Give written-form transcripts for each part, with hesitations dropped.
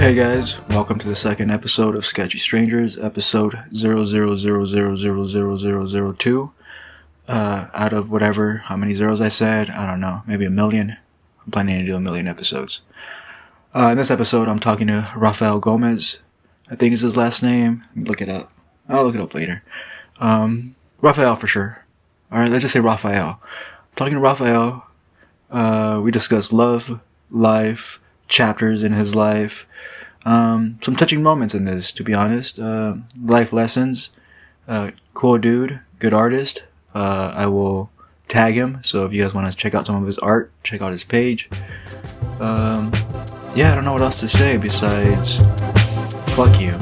Hey guys, welcome to the second episode of Sketchy Strangers, episode 000000002. Out of whatever, how many zeros I said, I don't know, maybe 1,000,000. I'm planning to do 1,000,000 episodes. In this episode, I'm talking to Ralphael Gomez. I think is his last name. Look it up. I'll look it up later. Ralphael for sure. Alright, let's just say Ralphael. I'm talking to Ralphael. We discuss love, life, chapters in his life. Some touching moments in this, to be honest. Life lessons. Cool dude, good artist. I will tag him, so if you guys want to check out some of his art, check out his page. Yeah, I don't know what else to say besides fuck you.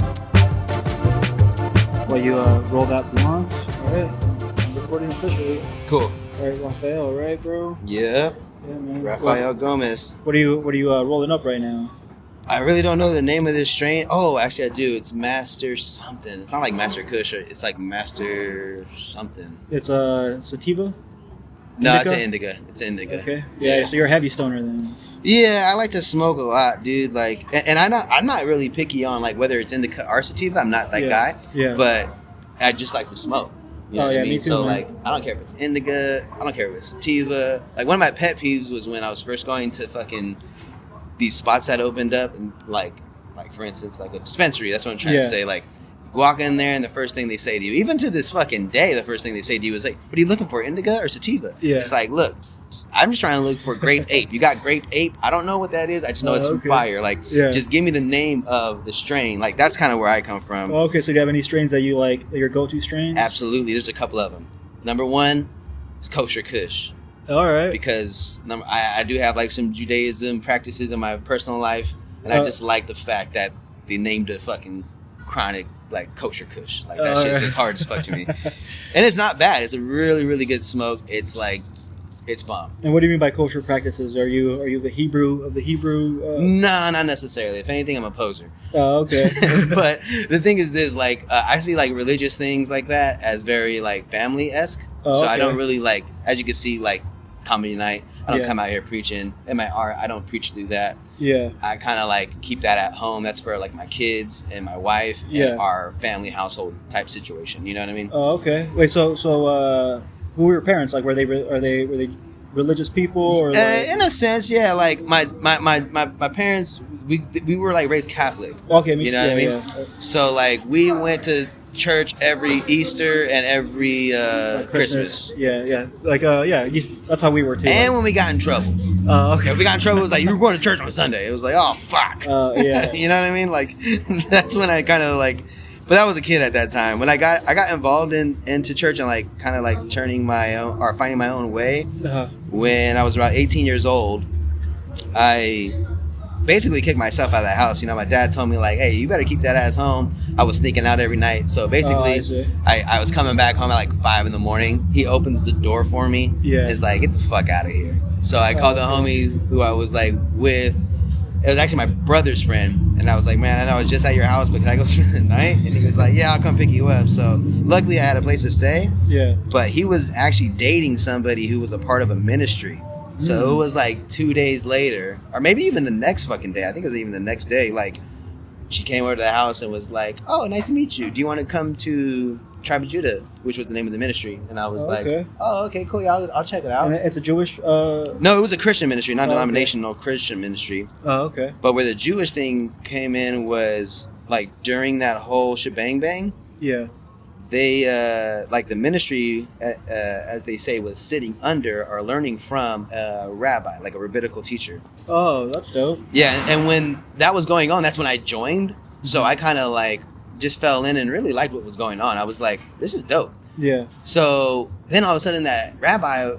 Well, you roll that blunt. Alright, I'm recording officially. Cool. Alright, Ralphael, alright, bro? Yep. Yeah, man. Ralphael Gomez. What are you rolling up right now? I really don't know the name of this strain. Oh, actually I do. It's Master something. It's not like Master Kush. It's like Master something. It's sativa? No, Indica? it's an indica. It's indica. Okay. Yeah, so you're a heavy stoner then. Yeah, I like to smoke a lot, dude. Like, and I'm not really picky on like whether it's indica or sativa. I'm not that guy. Yeah. But I just like to smoke. You know what I mean? Me too, So man. like, I don't care if it's indica. I don't care if it's sativa. Like, one of my pet peeves was when I was first going to fucking these spots that opened up, and like for instance, like a dispensary. That's what I'm trying to say. Like, you walk in there, and the first thing they say to you, even to this fucking day, the first thing they say to you is like, "What are you looking for, indica or sativa?" Yeah. It's like, look, I'm just trying to look for grape ape. You got grape ape? I don't know what that is. I just know it's okay. fire. Like, just give me the name of the strain. Like, that's kind of where I come from. Oh, okay, so do you have any strains that you like, your go-to strains? Absolutely. There's a couple of them. Number one is kosher kush. All right. Because I do have like some Judaism practices in my personal life, and I just like the fact that they named a fucking chronic like kosher kush. Like, that shit's just hard as fuck to me. And it's not bad. It's a really, really good smoke. It's like, it's bomb. And what do you mean by kosher practices? Are you the Hebrew of the Hebrew? No, not necessarily. If anything, I'm a poser. Oh, okay. But the thing is this, like, I see like religious things like that as very like family-esque. Oh, so okay. I don't really like, as you can see, like comedy night, I don't come out here preaching. In my art, I don't preach through that. Yeah. I kind of like keep that at home. That's for like my kids and my wife and our family household type situation. You know what I mean? Oh, okay. Wait, so who were your parents? Like, were they religious people or? Like... in a sense, yeah. Like my parents, we were like raised Catholic. Okay, you know what I mean? Yeah. So like we went to church every Easter and every Christmas. Yeah. Like that's how we were too. And when we got in trouble. Okay. If we got in trouble, it was like, you were going to church on Sunday. It was like, oh fuck. Yeah. You know what I mean? Like, that's when I kind of like. But I was a kid at that time. When I got involved into church and like kind of like turning my own or finding my own way. When I was about 18 years old, I basically kicked myself out of the house. You know, my dad told me like, "Hey, you better keep that ass home." I was sneaking out every night. So basically, I was coming back home at like 5 a.m. He opens the door for me. Yeah. And is like, "Get the fuck out of here." So I called the homies who I was like with. It was actually my brother's friend, and I was like, "Man, I know I was just at your house, but can I go spend the night?" And he was like, "Yeah, I'll come pick you up." So luckily, I had a place to stay. Yeah. But he was actually dating somebody who was a part of a ministry. So it was like 2 days later, or maybe even the next fucking day. I think it was even the next day. Like, she came over to the house and was like, "Oh, nice to meet you. Do you want to come to Tribe of Judah?" Which was the name of the ministry. And I was like, "Oh, okay, cool. Yeah, I'll check it out." And it's a Jewish. No, it was a Christian ministry, not denominational Christian ministry. Oh, okay. But where the Jewish thing came in was like during that whole shebang bang. Yeah. They like the ministry, as they say, was sitting under or learning from a rabbi, like a rabbinical teacher. Oh, that's dope. Yeah, and when that was going on, that's when I joined. So I kind of like just fell in and really liked what was going on. I was like, this is dope. Yeah. So then all of a sudden that rabbi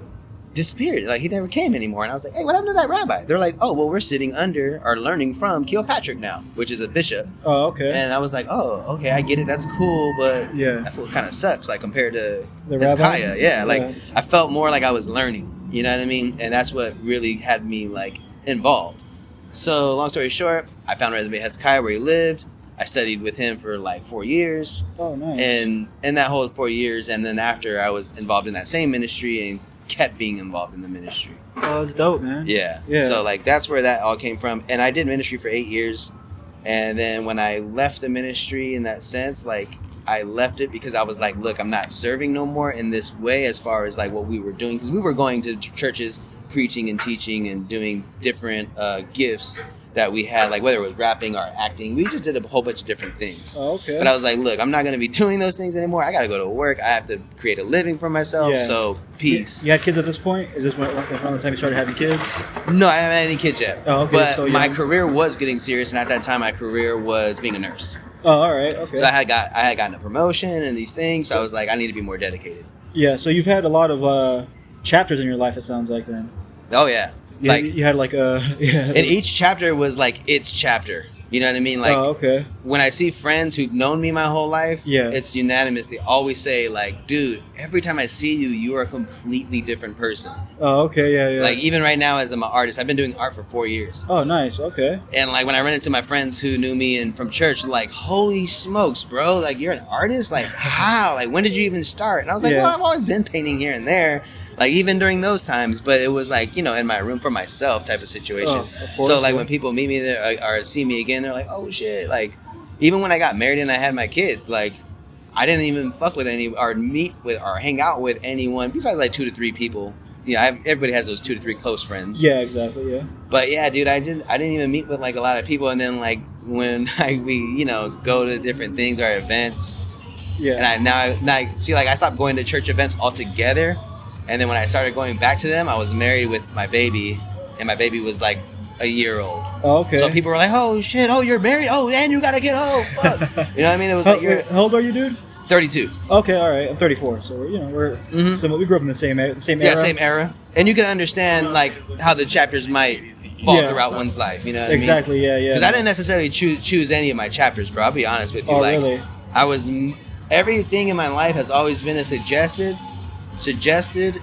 disappeared. Like, he never came anymore. And I was like, "Hey, what happened to that rabbi?" They're like, "Oh, well, we're sitting under or learning from Kilpatrick now," which is a bishop. Oh, okay. And I was like, "Oh, okay, I get it. That's cool, but that fool kind of sucks, like, compared to the Hezekiah." rabbi? Yeah, like, I felt more like I was learning. You know what I mean? And that's what really had me, like, involved. So, long story short, I found Resume Hezekiah where he lived. I studied with him for like 4 years. Oh, nice. And in that whole 4 years, and then after, I was involved in that same ministry and kept being involved in the ministry. Oh, that's dope, man. Yeah. Yeah. So like that's where that all came from. And I did ministry for 8 years. And then when I left the ministry in that sense, like I left it because I was like, look, I'm not serving no more in this way as far as like what we were doing, because we were going to churches, preaching and teaching and doing different gifts that we had, like whether it was rapping or acting. We just did a whole bunch of different things. Oh, okay. But I was like, look, I'm not going to be doing those things anymore. I got to go to work. I have to create a living for myself. Yeah. So peace. You had kids at this point? Is this around the time you started having kids? No, I haven't had any kids yet. Oh, okay. But So my young. career was getting serious, and at that time, my career was being a nurse. Oh, all right. Okay. So I had gotten a promotion and these things. So I was like, I need to be more dedicated. Yeah. So you've had a lot of chapters in your life. It sounds like then. Oh yeah. Yeah. Like, You had like a. Yeah. and each chapter was like its chapter. You know what I mean? Like, Oh, okay. when I see friends who've known me my whole life, Yeah. it's unanimous. They always say, like, dude, every time I see you, you are a completely different person. Oh, okay. Yeah. Yeah. Like, even right now as I'm an artist, I've been doing art for 4 years. Oh, nice. Okay. And, like, when I run into my friends who knew me and from church, like, holy smokes, bro. Like, you're an artist? Like, how? Like, when did you even start? And I was like, Yeah. well, I've always been painting here and there. Like, even during those times, but it was like, you know, in my room for myself type of situation. Oh, of course, So, like, yeah. when people meet me there or see me again, they're like, oh, shit. Like, even when I got married and I had my kids, like, I didn't even fuck with any or meet with or hang out with anyone besides, like, 2 to 3 people. Yeah, everybody has those 2 to 3 close friends. Yeah. Exactly. Yeah. But, yeah, dude, I didn't even meet with, like, a lot of people. And then, like, when we, you know, go to different things or events, Yeah. and I see, like, I stopped going to church events altogether. And then when I started going back to them, I was married with my baby, and my baby was like a year old. Oh, okay. So people were like, "Oh shit! Oh, you're married? Oh, and you got a kid? Oh, fuck!" You know what I mean? It was like you're How old are you, dude? 32. Okay. All right. I'm 34. So we're Mhm. similar. We grew up in the same era. Yeah, same era. And you can understand like how the chapters might fall Yeah. throughout one's life. You know what I mean? Exactly. Yeah. Yeah. Because I didn't necessarily choose any of my chapters, bro. I'll be honest with you. Oh, like, really? I was everything in my life has always been suggested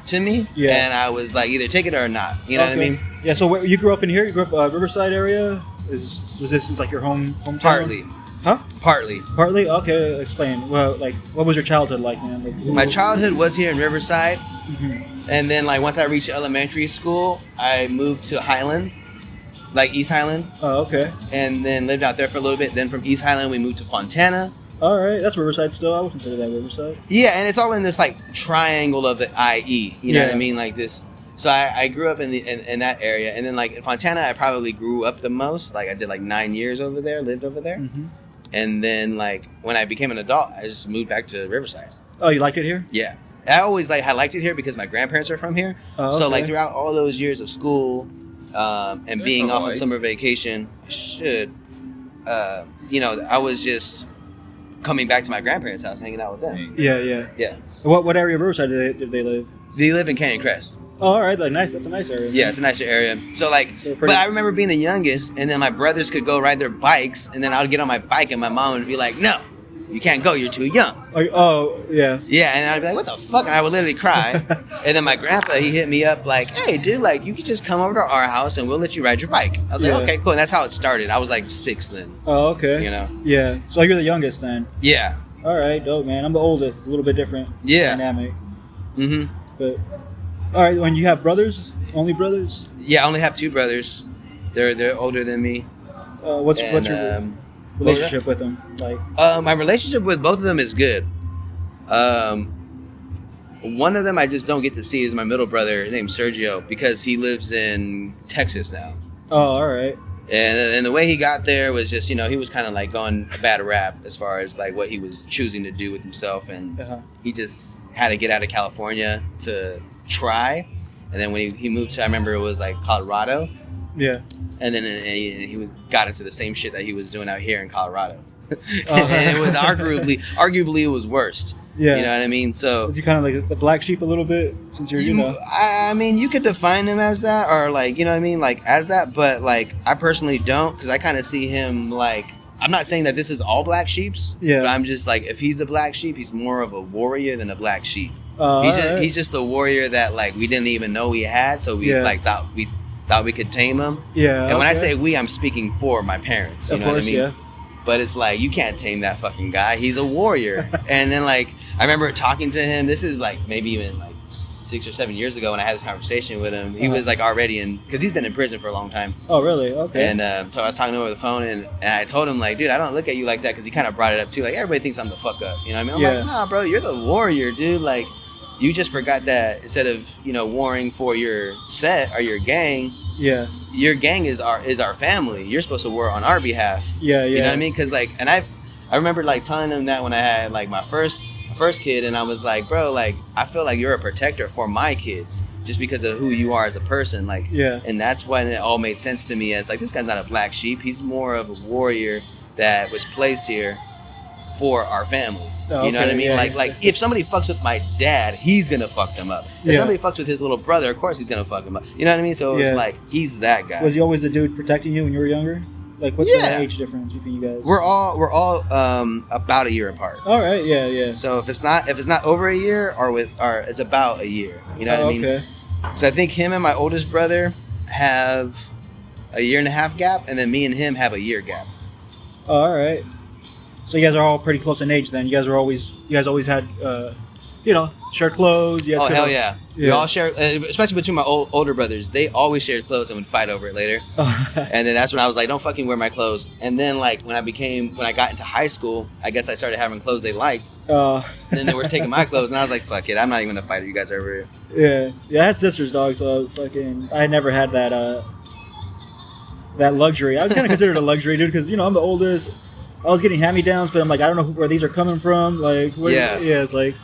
to me, Yeah. and I was like, either take it or not. You know what I Okay. mean? Yeah. So you grew up in here? You grew up Riverside area? Was this like your hometown? Partly. Huh? Partly. Partly. Okay. Explain. Well, like, what was your childhood like, man? Like, My childhood was here in Riverside, Mhm. and then like once I reached elementary school, I moved to Highland, like East Highland, Oh, okay. and then lived out there for a little bit. Then from East Highland, we moved to Fontana. All right. That's Riverside still. I would consider that Riverside. Yeah, and it's all in this like triangle of the IE. You know what I Yeah. mean? Like this. So I grew up in that area, and then like in Fontana, I probably grew up the most. Like I did like 9 years over there, lived over there, Mm-hmm. and then like when I became an adult, I just moved back to Riverside. Oh, you liked it here? Yeah. I always I liked it here because my grandparents are from here. Oh, So okay. like throughout all those years of school and being off on summer vacation, you know, I was just coming back to my grandparents' house, hanging out with them. Yeah. Yeah. Yeah. What area of Riverside did they live? They live in Canyon Crest. Oh, all right. Like, nice. That's a nice area. Yeah, it's a nicer area. So like, So but pretty- I remember being the youngest, and then my brothers could go ride their bikes, and then I would get on my bike, and my mom would be like, "No, you can't go. You're too young." Oh, yeah. Yeah, and I'd be like, "What the fuck?" And I would literally cry. And then my grandpa, he hit me up like, "Hey, dude, like you could just come over to our house, and we'll let you ride your bike." I was like, Yeah. "Okay, cool." And that's how it started. I was like 6 then. Oh, okay. You know? Yeah. So you're the youngest then. Yeah. All right, dope, man. I'm the oldest. It's a little bit different. Yeah. Dynamic. Mm-hmm. But all right, when you have brothers, only brothers. Yeah, I only have 2 brothers. They're older than me. What's And, your what was relationship with them like? my relationship with both of them is good. One of them I just don't get to see is my middle brother named Sergio because he lives in Texas now. Oh, all right. And the way he got there was just, you know, he was kind of like going a bad rap as far as like what he was choosing to do with himself. And Uh-huh. he just had to get out of California to try. And then when he moved to, I remember it was like Colorado. Yeah. And then he got into the same shit that he was doing out here in Colorado. Oh. And it was arguably it was worst. Yeah. You know what I mean? So Is he kind of like the black sheep a little bit since you're, you know? I mean, you could define him as that, or like, you know what I mean, like as that. But like, I personally don't, because I kind of see him like. I'm not saying that this is all black sheeps. Yeah. But I'm just like, if he's a black sheep, he's more of a warrior than a black sheep. All right. He's just the warrior that like we didn't even know we had, so we Yeah. like thought we could tame him. Yeah. And when I okay. say we, I'm speaking for my parents. You Of know course, what I mean? yeah. But it's like, you can't tame that fucking guy. He's a warrior. And then like, I remember talking to him. This is like maybe even like 6 or 7 years ago when I had this conversation with him. He was like already because he's been in prison for a long time. Oh, really? Okay. And so I was talking to him over the phone, and I told him, like, dude, I don't look at you like that, because he kind of brought it up too. Like, everybody thinks I'm the fuck up. You know what I mean? I'm like, nah, bro, you're the warrior, dude. Like, you just forgot that instead of, warring for your set or your gang, your gang is our family. You're supposed to war on our behalf. Yeah. You know what I mean? Because, like, and I remember, like, telling him that when I had, like, my first kid, and I was like, bro, like, I feel like you're a protector for my kids just because of who you are as a person. Like, and that's when it all made sense to me as, like, this guy's not a black sheep. He's more of a warrior that was placed here for our family. You know what I mean? Like if somebody fucks with my dad, he's gonna fuck them up. If somebody fucks with his little brother, of course he's gonna fuck him up. You know what I mean? So it's like, he's that guy. Was he always the dude protecting you when you were younger? Like, what's the age difference between you guys? We're all about a year apart. All right, yeah. So if it's not over a year, or it's about a year. You know what I mean? Okay. So I think him and my oldest brother have a 1.5 year gap, and then me and him have a year gap. All right. So you guys are all pretty close in age then. You guys always had, shared clothes. You guys hell yeah. We all share, especially between my older brothers. They always shared clothes and would fight over it later. And then that's when I was like, don't fucking wear my clothes. And then, like, when I got into high school, I guess I started having clothes they liked. And then they were taking my clothes, and I was like, fuck it, I'm not even gonna fight you guys over it. Yeah. I had sisters, dog. So I never had that luxury. I was kind of considered a luxury, dude, because I'm the oldest. I was getting hand-me-downs, but I'm like, I don't know where these are coming from. Like, it's like,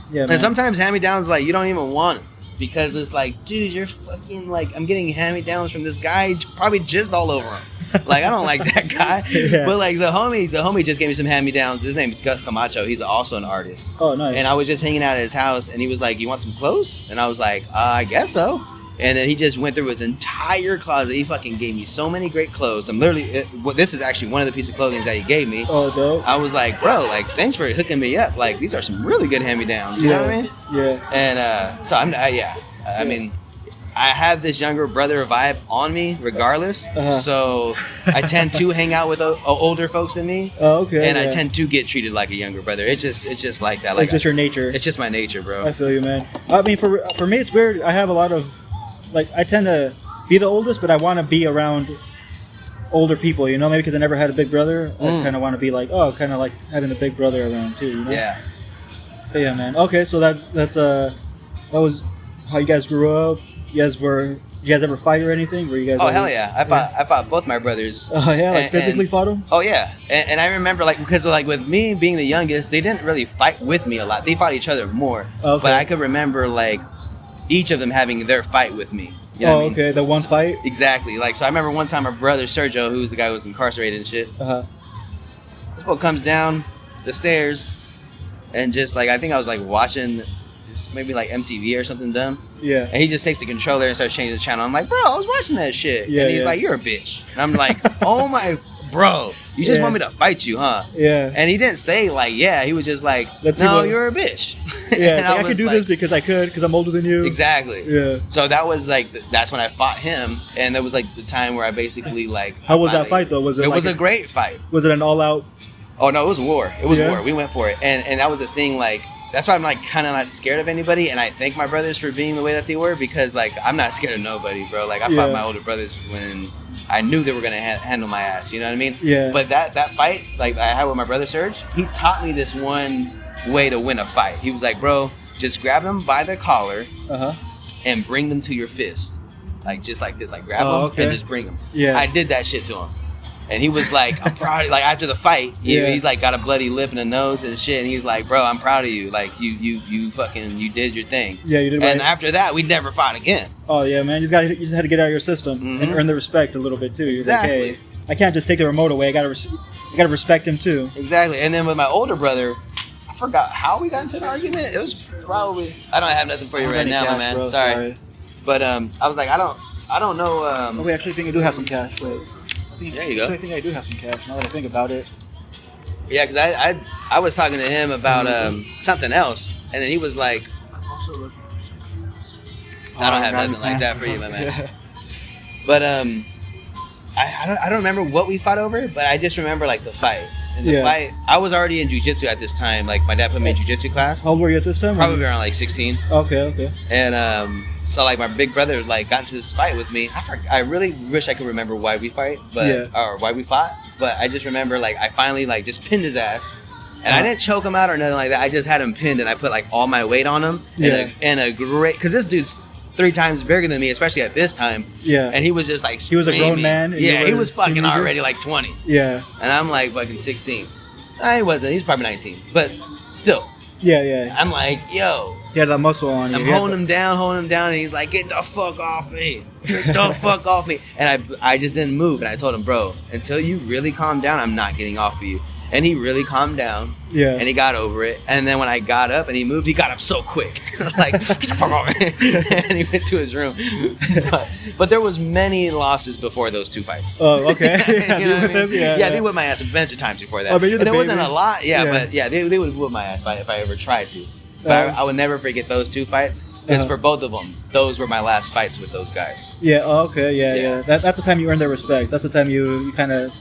man. And sometimes hand-me-downs, like, you don't even want them, because it's like, dude, you're fucking, like, I'm getting hand-me-downs from this guy, probably jizzed all over him. Like, I don't like that guy. But, like, the homie just gave me some hand-me-downs. His name is Gus Camacho. He's also an artist. Oh, nice. And I was just hanging out at his house, and he was like, you want some clothes? And I was like, I guess so. And then he just went through his entire closet. He fucking gave me so many great clothes. This is actually one of the pieces of clothing that he gave me. Oh, dope. I was like, bro, like, thanks for hooking me up. Like, these are some really good hand-me-downs. You know what I mean? Yeah. And so I mean, I have this younger brother vibe on me regardless. So I tend to hang out with older folks than me. Oh, okay. And I tend to get treated like a younger brother. It's just like that. Like, it's just your nature. It's just my nature, bro. I feel you, man. I mean, for me, it's weird. I have a lot of, like, I tend to be the oldest, but I want to be around older people, maybe because I never had a big brother. I kind of want to be like, kind of like having a big brother around too, Yeah. But yeah, man. Okay, so that was how you guys grew up. You guys ever fight or anything? Were you guys? Oh, hell yeah! I fought both my brothers. Oh yeah, like physically fought them. Oh yeah, and I remember, like, because, like, with me being the youngest, they didn't really fight with me a lot. They fought each other more. Okay. But I could remember, like, each of them having their fight with me. You know what I mean? Okay, the one fight? Exactly. Like, so I remember one time my brother, Sergio, who's the guy who was incarcerated and shit, this fool comes down the stairs and just, like, I think I was, like, watching maybe, like, MTV or something dumb. Yeah. And he just takes the controller and starts changing the channel. I'm like, bro, I was watching that shit. Yeah, and he's like, you're a bitch. And I'm like, oh my, bro, you just want me to fight you, huh? Yeah. And he didn't say, like, yeah. He was just like, no, you're a bitch. Yeah, like, I could do this because I'm older than you. Exactly. Yeah. So that was, like, that's when I fought him. And that was, like, the time where I basically, like... How was that fight, though? Was it was a great fight. Was it an all-out... Oh, no, it was war. It was war. We went for it. And that was the thing, like... That's why I'm, like, kind of not scared of anybody, and I thank my brothers for being the way that they were, because, like, I'm not scared of nobody, bro. Like, I fought my older brothers when I knew they were going to handle my ass, you know what I mean? Yeah. But that fight, like, I had with my brother Serge, he taught me this one way to win a fight. He was like, bro, just grab them by the collar and bring them to your fist. Like, just like this. Like, grab them and just bring them. Yeah. I did that shit to him. And he was like, I'm proud of you. Like, after the fight, he's like got a bloody lip and a nose and shit. And he was like, bro, I'm proud of you. Like, you fucking, you did your thing. Yeah, you did. And after that, we never fought again. Oh, yeah, man. You just had to get out of your system and earn the respect a little bit, too. You're exactly. Like, hey, I can't just take the remote away. I gotta respect him, too. Exactly. And then with my older brother, I forgot how we got into an argument. It was probably, I don't have nothing for you right now, my man. Bro, sorry. But I was like, I don't know. Oh, wait, actually, I think I do have some cash. Wait. There you go. I think I do have some cash now that I think about it. Yeah, because I was talking to him about something else, and then he was like, I don't have nothing like that for you, my man. Yeah. But I don't remember what we fought over, but I just remember, like, the fight. in the fight. I was already in jiu-jitsu at this time. Like, my dad put me in jiu-jitsu class. How old were you at this time? Probably around like 16. Okay. And so like my big brother like got into this fight with me. I really wish I could remember why we fight, or why we fought. But I just remember like I finally like just pinned his ass. And I didn't choke him out or nothing like that. I just had him pinned, and I put like all my weight on him. And a great, because this dude's 3 times bigger than me, especially at this time. Yeah. And he was just like, he was a grown man. Yeah, he was fucking already like 20. Yeah. And I'm like fucking 16. He wasn't. He's probably 19. But still. Yeah. I'm like, yo. He had that muscle on you. I'm holding him down, and he's like, get the fuck off me. Get the fuck off me. And I just didn't move. And I told him, bro, until you really calm down, I'm not getting off of you. And he really calmed down. Yeah. And he got over it. And then when I got up and he moved, he got up so quick. Like, get the fuck off me. And he went to his room. But there was many losses before those 2 fights. Oh, okay. You know what I mean? Yeah, they whipped my ass a bunch of times before that. Oh, but and it wasn't a lot. But they would whip my ass if I ever tried to. But I would never forget those 2 fights, because for both of them, those were my last fights with those guys. Yeah. Okay. Yeah. That's the time you earned their respect. That's the time you kind of.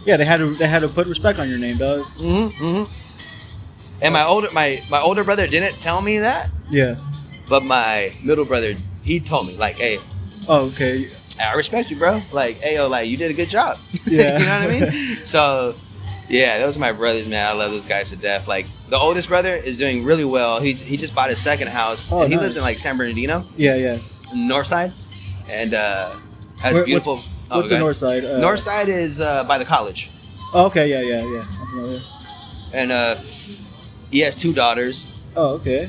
Yeah, they had to put respect on your name, dog. And my older brother didn't tell me that. Yeah. But my middle brother, he told me like, hey. Oh, okay. I respect you, bro. Like, hey, yo, like you did a good job. Yeah. You know what I mean? So. Yeah, those are my brothers, man. I love those guys to death. Like, the oldest brother is doing really well. He just bought his second house, and he lives in like San Bernardino. Yeah. North side, and has beautiful. What's the north side? North side is by the college. Oh, okay, yeah. I'm familiar. And he has 2 daughters. Oh, okay.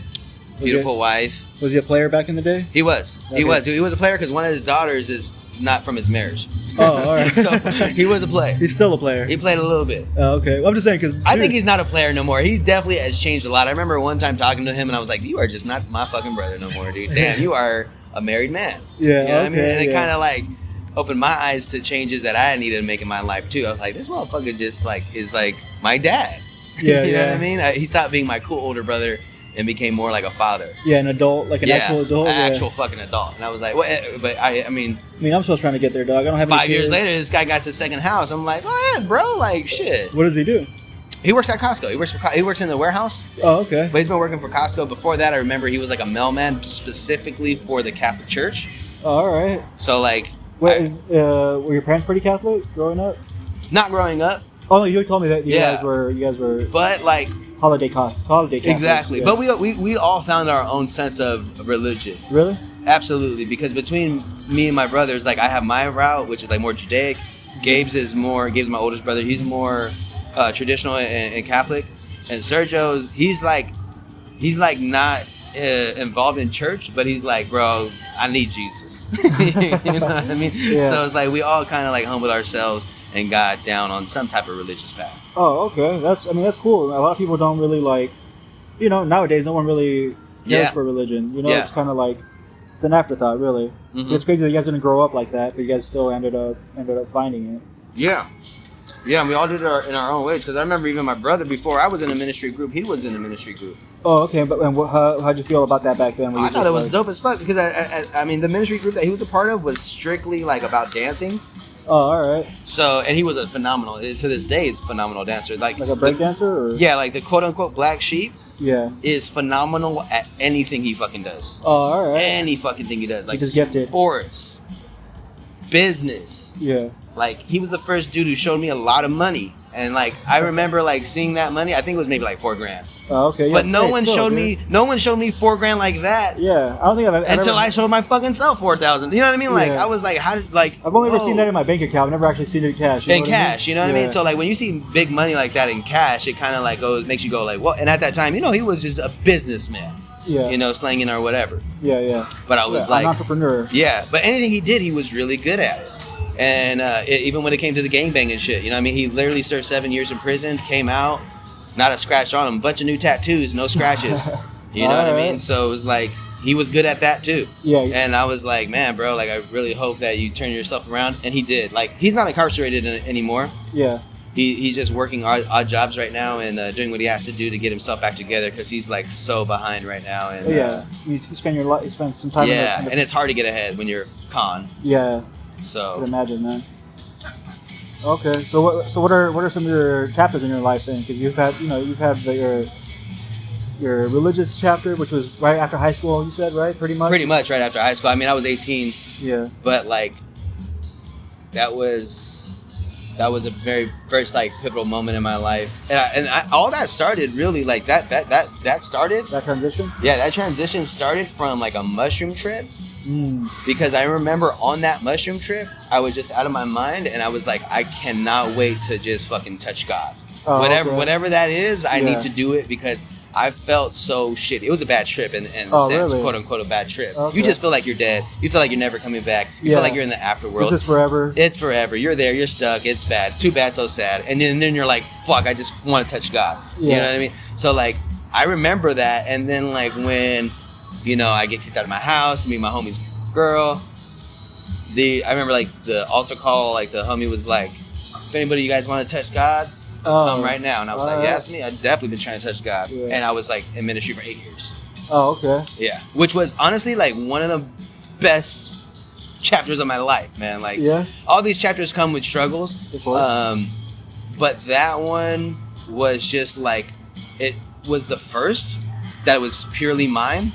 Beautiful wife. Was he a player back in the day? He was. Okay. He was a player because one of his daughters is not from his marriage. Oh, all right. So he was a player. He's still a player. He played a little bit. Oh, okay. Well, I'm just saying because I think he's not a player no more. He definitely has changed a lot. I remember one time talking to him and I was like, "You are just not my fucking brother no more, dude. Damn, you are a married man." Yeah. You know what I mean? And it kind of like opened my eyes to changes that I needed to make in my life too. I was like, this motherfucker just like is like my dad. Yeah. You know what I mean? He stopped being my cool older brother and became more like a father. Yeah, an adult, like an actual adult. Actual fucking adult. And I was like, what? But I mean, I'm still trying to get there, dog. I don't have 5 years later, this guy got his second house. I'm like, oh yeah, bro, like shit. What does he do? He works at Costco. He works in the warehouse. Oh, okay. But he's been working for Costco. Before that, I remember he was like a mailman specifically for the Catholic Church. Oh, all right. So like, were your parents pretty Catholic growing up? Not growing up. Oh no, you told me that you guys were. But like. Holiday Catholics. Exactly. Yeah. But we all found our own sense of religion. Really? Absolutely. Because between me and my brothers, like I have my route, which is like more Judaic. Gabe's my oldest brother. He's more traditional and Catholic. And Sergio's, he's like not involved in church, but he's like, bro, I need Jesus. You know what I mean? Yeah. So it's like we all kind of like humbled ourselves and got down on some type of religious path. Oh, okay. That's cool. A lot of people don't really like, nowadays no one really cares for religion. It's kind of like it's an afterthought, really. Mm-hmm. It's crazy that you guys didn't grow up like that, but you guys still ended up finding it. Yeah. Yeah, and we all did it in our own ways. Because I remember even my brother, before I was in a ministry group, he was in a ministry group. Oh, okay. But how'd you feel about that back then? I thought it was dope as fuck. Because, I mean, the ministry group that he was a part of was strictly, like, about dancing. Oh, all right. So, and he was a phenomenal, to this day, he's a phenomenal dancer. Like a break dancer? Or? Yeah, like the quote-unquote black sheep. Yeah. Is phenomenal at anything he fucking does. Oh, all right. Any fucking thing he does. Like he's just gifted. Sports. Business. Yeah. Like, he was the first dude who showed me a lot of money. And, like, I remember, like, seeing that money. I think it was maybe, like, $4,000. Oh, okay. Yeah, but no one showed me $4,000 like that. Yeah. I don't think I showed my fucking self $4,000. You know what I mean? Like, I was like, how did, like... I've only ever seen that in my bank account. I've never actually seen it in cash. In cash, you know what I mean? So, like, when you see big money like that in cash, it kind of, like, makes you go, like, what? And at that time, he was just a businessman. Yeah. Slanging or whatever. Yeah. But I was like... an entrepreneur. Yeah. But anything he did, he was really good at it. And even when it came to the gangbang and shit, you know what I mean? He literally served 7 years in prison, came out, not a scratch on him, bunch of new tattoos, no scratches. You know what I mean? So it was like, he was good at that too. Yeah. And I was like, man, bro, like, I really hope that you turn yourself around. And he did. Like, he's not incarcerated anymore. Yeah. He's just working odd jobs right now and doing what he has to do to get himself back together because he's like so behind right now. And you spend some time. Yeah, and it's hard to get ahead when you're con. Yeah. So. I could imagine, man. Okay. So what are some of your chapters in your life then? Because you've had your religious chapter, which was right after high school. You said, right? Pretty much. Pretty much right after high school. I mean, I was 18. Yeah. But like, that was a very first like pivotal moment in my life, and all that started really like that started that transition. Yeah, that transition started from like a mushroom trip. Because I remember on that mushroom trip, I was just out of my mind, and I was like, I cannot wait to just fucking touch God. Whatever that is, I need to do it because I felt so shitty. It was a bad trip in a sense, really? quote unquote, a bad trip. Okay. You just feel like you're dead. You feel like you're never coming back. You feel like you're in the afterworld. Is this forever? It's forever. You're there. You're stuck. It's bad. Too bad. So sad. And then you're like, fuck. I just want to touch God. Yeah. You know what I mean? So like, I remember that. And then like when, I get kicked out of my house, meet my homie's girl. I remember like the altar call. Like the homie was like, if anybody you guys want to touch God, come right now. And I was like, yeah, that's me. I've definitely been trying to touch God. Yeah. And I was like in ministry for 8 years. Oh, okay. Yeah. Which was honestly like one of the best chapters of my life, man. Like, all these chapters come with struggles. But that one was just like, it was the first that was purely mine.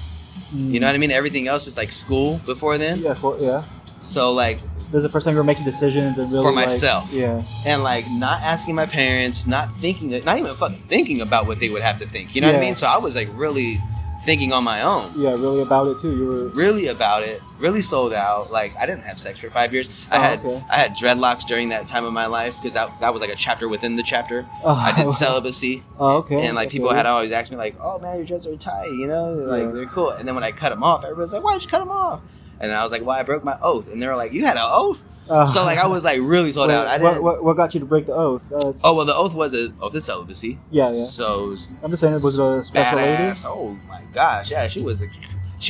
You know what I mean? Everything else is like school before then. Yeah. So like, this is the first time you were making decisions and really for myself. Like, and like not asking my parents, not even fucking thinking about what they would have to think. You know what I mean? So I was like really thinking on my own. Yeah, really about it too. You were really about it, really sold out. Like I didn't have sex for 5 years. I had dreadlocks during that time of my life because that was like a chapter within the chapter. I did celibacy. And like people had always asked me like, "Oh man, your dreads are tight," like they're cool. And then when I cut them off, everybody's like, "Why'd you cut them off?" And I was like, "Well, I broke my oath." And they were like, "You had an oath?" So like I was like really sold out. What got you to break the oath? Well, the oath was an oath of celibacy. Yeah. So I'm just saying, was it a special lady? Oh my gosh, yeah, she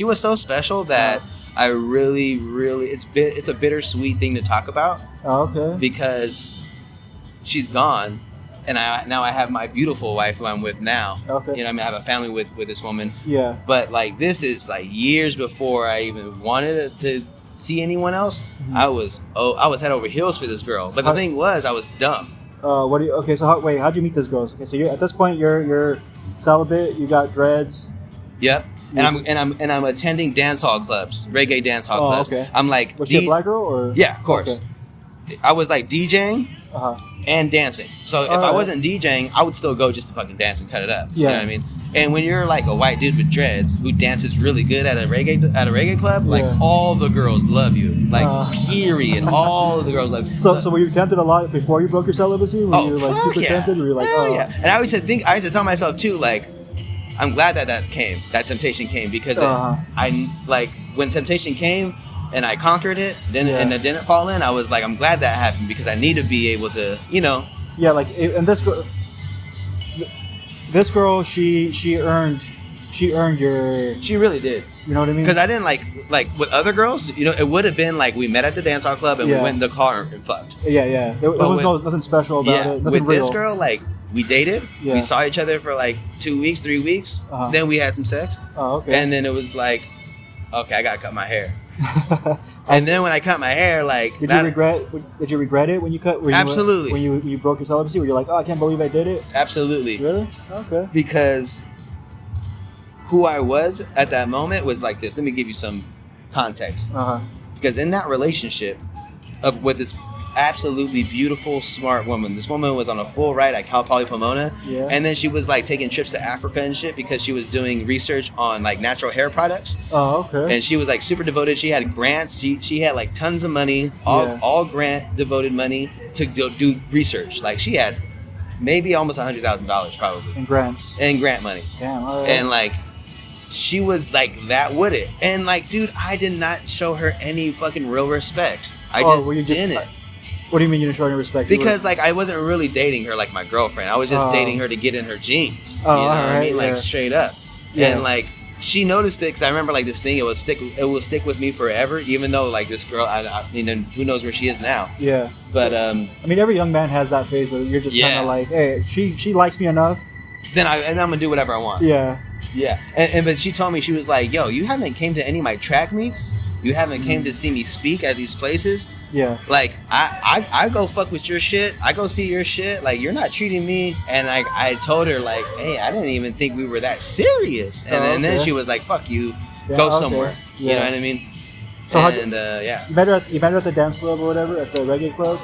was so special that I really, really it's a bittersweet thing to talk about. Oh, okay. Because she's gone, and now I have my beautiful wife who I'm with now. Okay. I mean, I have a family with this woman. Yeah. But like this is like years before I even wanted to see anyone else. Mm-hmm. I was head over heels for this girl. But the thing was, I was dumb. How'd you meet this girl? Okay, so at this point you're celibate, you got dreads. Yep. And I'm attending dance hall clubs, reggae dance hall clubs. Okay. I'm like, was she a black girl or? Yeah, of course. Okay. I was like DJing and dancing. So if I wasn't DJing, I would still go just to fucking dance and cut it up. Yeah. You know what I mean? And when you're like a white dude with dreads who dances really good at a reggae club, like all the girls love you. Like period. All of the girls love you. So were you tempted a lot before you broke your celibacy? Were you like super tempted? Were you like, yeah. And I used to tell myself too, like, I'm glad that temptation came because I like when temptation came and I conquered it, and it didn't fall in. I was like, I'm glad that happened because I need to be able to, Yeah, like, and this girl, she earned your. She really did. You know what I mean? Because I didn't like with other girls. It would have been like we met at the dance hall club and we went in the car and fucked. Yeah. There was nothing special about it. Nothing with real. This girl, like. We dated. Yeah. We saw each other for like 2 weeks, 3 weeks. Then we had some sex. Oh, okay. And then it was like, okay, I gotta cut my hair. And then when I cut my hair, like, did you regret it when you cut? Absolutely. When you broke your celibacy, were you like, oh, I can't believe I did it? Absolutely. Really? Okay. Because who I was at that moment was like this. Let me give you some context. Because in that relationship with this absolutely beautiful, smart woman. This woman was on a full ride at Cal Poly Pomona, and then she was like taking trips to Africa and shit because she was doing research on like natural hair products. Oh, okay. And she was like super devoted. She had grants. She had like tons of money, all grant devoted money to go do research. Like she had maybe almost $100,000 probably in grants and grant money. Damn. All right. And like she was like that with it. And like, dude, I did not show her any fucking real respect. I didn't. What do you mean you didn't show any respect? Because like I wasn't really dating her like my girlfriend. I was just dating her to get in her jeans. You know what I mean? Like straight up. Yeah. And like she noticed it because I remember like this thing. It will stick with me forever. Even though like this girl, I mean, who knows where she is now? Yeah. But I mean, every young man has that phase where you're just kind of like, hey, she likes me enough. Then I'm gonna do whatever I want. Yeah. Yeah. But she told me, she was like, yo, you haven't came to any of my track meets. you haven't came to see me speak at these places. Yeah. Like I go fuck with your shit. I go see your shit. Like you're not treating me. And I told her like, hey, I didn't even think we were that serious. And then she was like, fuck you, go somewhere. Yeah. You know what I mean? So and yeah. You met her at the dance club or whatever, at the reggae club,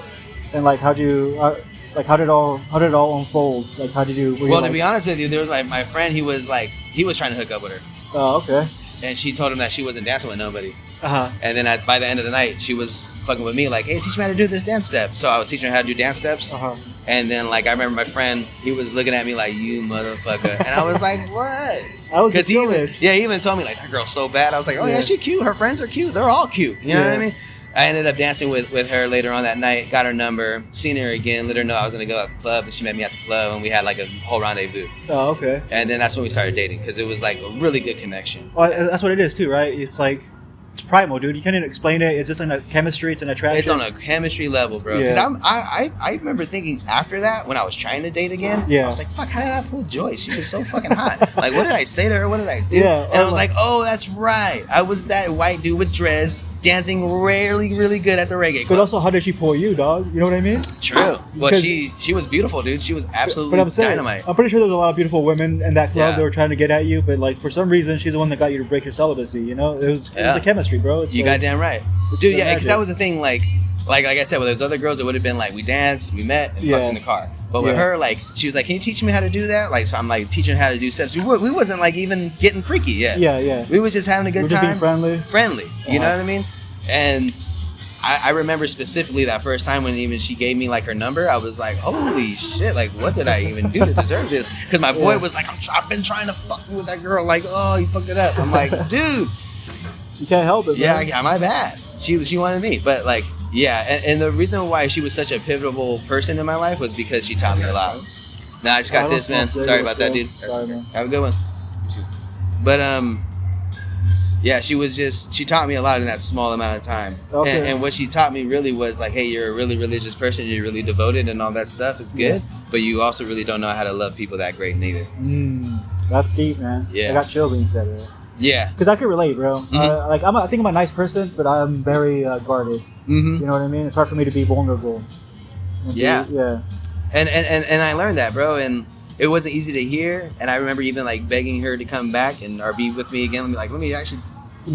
and like how did it all unfold? Like how did you? Well, to be honest with you, there was like my friend. He was trying to hook up with her. Oh, okay. And she told him that she wasn't dancing with nobody. Uh-huh. And then by the end of the night, she was fucking with me like, hey, teach me how to do this dance step. So I was teaching her how to do dance steps. Uh-huh. And then like I remember my friend, he was looking at me like, you motherfucker. And I was like, what? I was Because he even told me like, that girl's so bad. I was like, oh yeah, she's cute. Her friends are cute. They're all cute. You know what I mean? I ended up dancing with her later on that night, got her number, seen her again, let her know I was going to go out to the club, and she met me at the club, and we had like a whole rendezvous. Oh, okay. And then that's when we started dating, because it was like a really good connection. Well, that's what it is too, right? It's like, it's primal, dude. You can't even explain it. It's just in a chemistry. It's an attraction. It's on a chemistry level, bro. Because I remember thinking after that, when I was trying to date again, I was like, fuck, how did I pull Joy? She was so fucking hot. Like, what did I say to her? What did I do? Yeah, and I was like, oh, that's right. I was that white dude with dreads dancing really, really good at the reggae club. But also, how did she pull you, dog? You know what I mean? True. Well, she was beautiful, dude. She was absolutely dynamite. I'm pretty sure there's a lot of beautiful women in that club Yeah. that were trying to get at you, but like for some reason, she's the one that got you to break your celibacy. You know, it was the chemistry, bro. It's you like, goddamn right, dude. Yeah, because that was the thing. Like I said, with those other girls, it would have been like we danced, we met, and fucked in the car. But with her, like she was like, "Can you teach me how to do that?" Like, so I'm like teaching her how to do steps. We wasn't like even getting freaky yet. Yeah. We was just having a good time, being friendly. You know what I mean? And I remember specifically that first time when even she gave me like her number, I was like, holy shit, like what did I even do to deserve this? Because my boy was like, I've been trying to fuck with that girl. Like, oh, you fucked it up. I'm like, dude. You can't help it, man. Yeah, my bad. She wanted me. But like, yeah. And the reason why she was such a pivotal person in my life was because she taught me a lot. Nah, I just got this, man. Sorry about that, dude. Sorry, man. Have a good one. But, yeah, she taught me a lot in that small amount of time. Okay. And what she taught me really was like, hey, you're a really religious person, you're really devoted and all that stuff is good, but you also really don't know how to love people that great neither. That's deep, man. Yeah. I got chills when you said it. Yeah. Because I can relate, bro. Mm-hmm. Like I think I'm a nice person, but I'm very guarded. Mm-hmm. You know what I mean? It's hard for me to be vulnerable. Yeah. Yeah. And I learned that, bro, and it wasn't easy to hear, and I remember even like begging her to come back or be with me again. Let me actually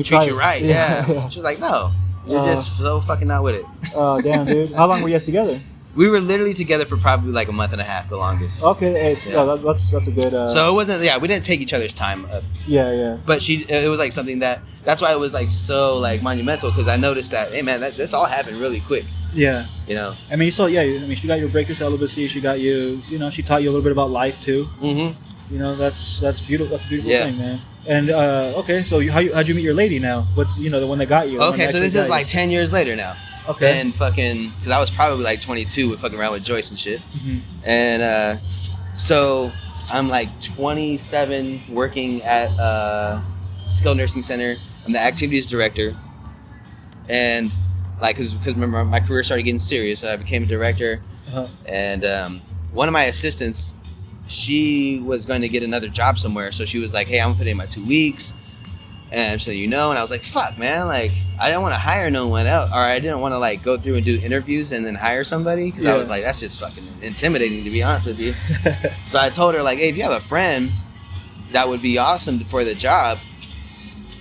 treat you right. Yeah. She was like, no, you're just so fucking not with it. Oh, damn, dude. How long were you guys together? We were literally together for probably like a month and a half, the longest. Okay, that's a good. So it wasn't. Yeah, we didn't take each other's time up. Yeah. But it was like something that's why it was like so like monumental, because I noticed that, hey man, this all happened really quick. Yeah. You know. I mean, she got you to break your celibacy. She got you. You know, she taught you a little bit about life too. Mm-hmm. You know, that's beautiful. That's a beautiful Yeah. thing, man. And okay, so how'd you meet your lady now? What's the one that got you? Okay, so this is like 10 years later now. Okay. And fucking, because I was probably like 22 with fucking around with Joyce and shit. Mm-hmm. And so I'm like 27 working at a skilled nursing center. I'm the activities director. And like, because remember, my career started getting serious. So I became a director. Uh-huh. And one of my assistants, she was going to get another job somewhere. So she was like, hey, I'm going to put in my 2 weeks. And so and I was like, fuck, man, like I didn't want to hire no one else, or I didn't want to like go through and do interviews and then hire somebody, because I was like, that's just fucking intimidating, to be honest with you. So I told her like, hey, if you have a friend that would be awesome for the job,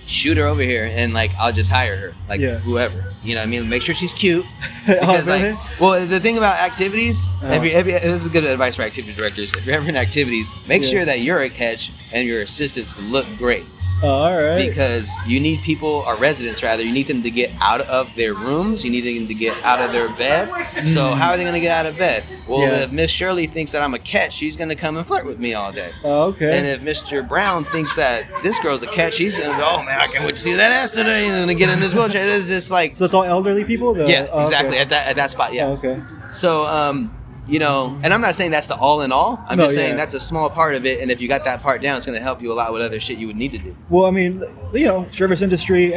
shoot her over here and like I'll just hire her, like whoever, you know what I mean, make sure she's cute, because like, well, the thing about activities, this is good advice for activity directors. If you're ever in activities, make sure that you're a catch and your assistants look great. All right. Because you need people, or residents rather, you need them to get out of their rooms. You need them to get out of their bed. So how are they going to get out of bed? Well, if Miss Shirley thinks that I'm a catch, she's going to come and flirt with me all day. Oh, okay. And if Mr. Brown thinks that this girl's a catch, she's going to go, oh man, I can't wait to see that ass today, and then get in this wheelchair. It's just like... So it's all elderly people? Exactly. Okay. At that spot, yeah. Oh, okay. So, you know, and I'm not saying that's the all in all. I'm just saying that's a small part of it, and if you got that part down, it's going to help you a lot with other shit you would need to do. Well, I mean, you know, service industry,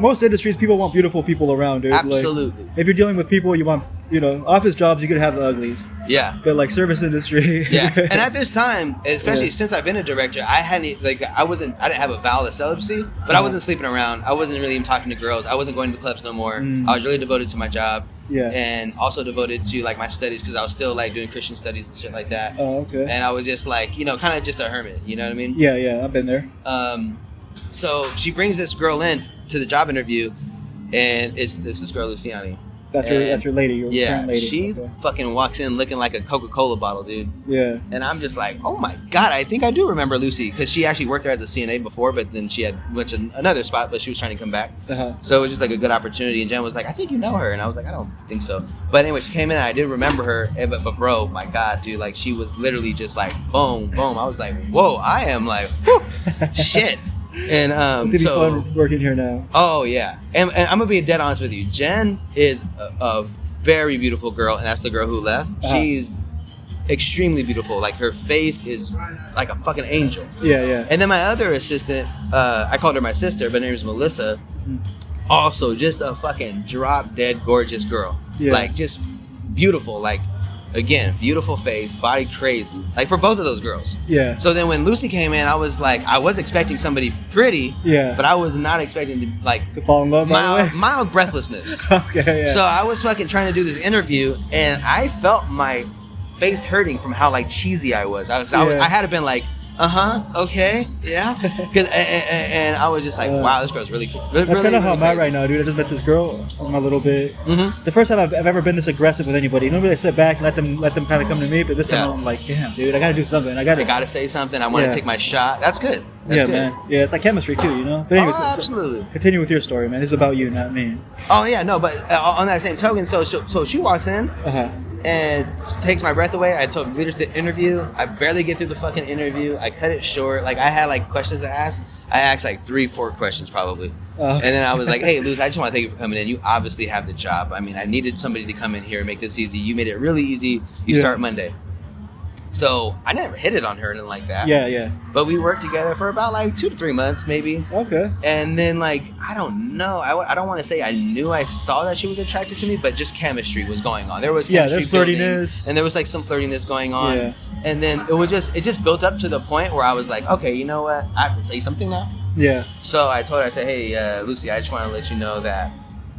most industries, people want beautiful people around, dude. Absolutely. Like, if you're dealing with people, you want you know, office jobs, you could have the uglies. Yeah. But like service industry. Yeah. And at this time, especially since I've been a director, I didn't have a vow of celibacy, but I wasn't sleeping around. I wasn't really even talking to girls. I wasn't going to the clubs no more. I was really devoted to my job. Yeah. And also devoted to like my studies because I was still like doing Christian studies and shit like that. Oh, okay. And I was just like, you know, kind of just a hermit. You know what I mean? Yeah, I've been there. So she brings this girl in to the job interview, and it's this girl Luciani. That's your lady. Your current lady. She fucking walks in looking like a Coca-Cola bottle, dude. Yeah. And I'm just like, oh my god, I think I do remember Lucy because she actually worked there as a CNA before, but then she went to another spot, but she was trying to come back. So it was just like a good opportunity. And Jen was like, I think you know her, and I was like, I don't think so. But anyway, she came in, and I did remember her. But bro, my god, dude, like she was literally just like boom, boom. I was like, whoa, I am like, whew, shit. And it's gonna be fun working here now. Oh yeah, and I'm gonna be dead honest with you. Jen is a very beautiful girl, and that's the girl who left. She's extremely beautiful. Like her face is like a fucking angel. Yeah. And then my other assistant, I called her my sister, but her name is Melissa. Also, just a fucking drop dead gorgeous girl. Yeah. Like just beautiful. Like again, beautiful face, body crazy. Like for both of those girls. Yeah. So then when Lucy came in, I was like, I was expecting somebody pretty. Yeah. But I was not expecting to fall in love. Mild breathlessness. Okay. Yeah. So I was fucking trying to do this interview, and I felt my face hurting from how like cheesy I was. I had to been like, okay, yeah. And I was just like, wow, this girl's really cool. That's kind of how I'm at right now, dude. I just met this girl. I'm a little bit. It's the first time I've ever been this aggressive with anybody. Normally I sit back and let them kind of come to me, but this time I'm like, damn, dude, I gotta do something. I gotta say something. I want to take my shot. That's good. That's good. Man. Yeah, it's like chemistry too, you know. But anyways, absolutely. Continue with your story, man. This is about you, not me. Oh yeah, no, but on that same token, so she walks in. And takes my breath away. I told leaders to interview. I barely get through the fucking interview. I cut it short. Like I had like questions to ask. I asked like 3-4 questions probably. And then I was like, hey, Luz, I just want to thank you for coming in. You obviously have the job. I mean, I needed somebody to come in here and make this easy. You made it really easy. You start Monday. So I never hit it on her or anything like that. Yeah. But we worked together for about like 2 to 3 months maybe. Okay. And then like, I don't know. I don't want to say I knew I saw that she was attracted to me, but just chemistry was going on. There was chemistry building, flirtiness. and there was like some flirtiness going on. Yeah. And then it just built up to the point where I was like, okay, you know what? I have to say something now. Yeah. So I told her, I said, hey, Lucy, I just want to let you know that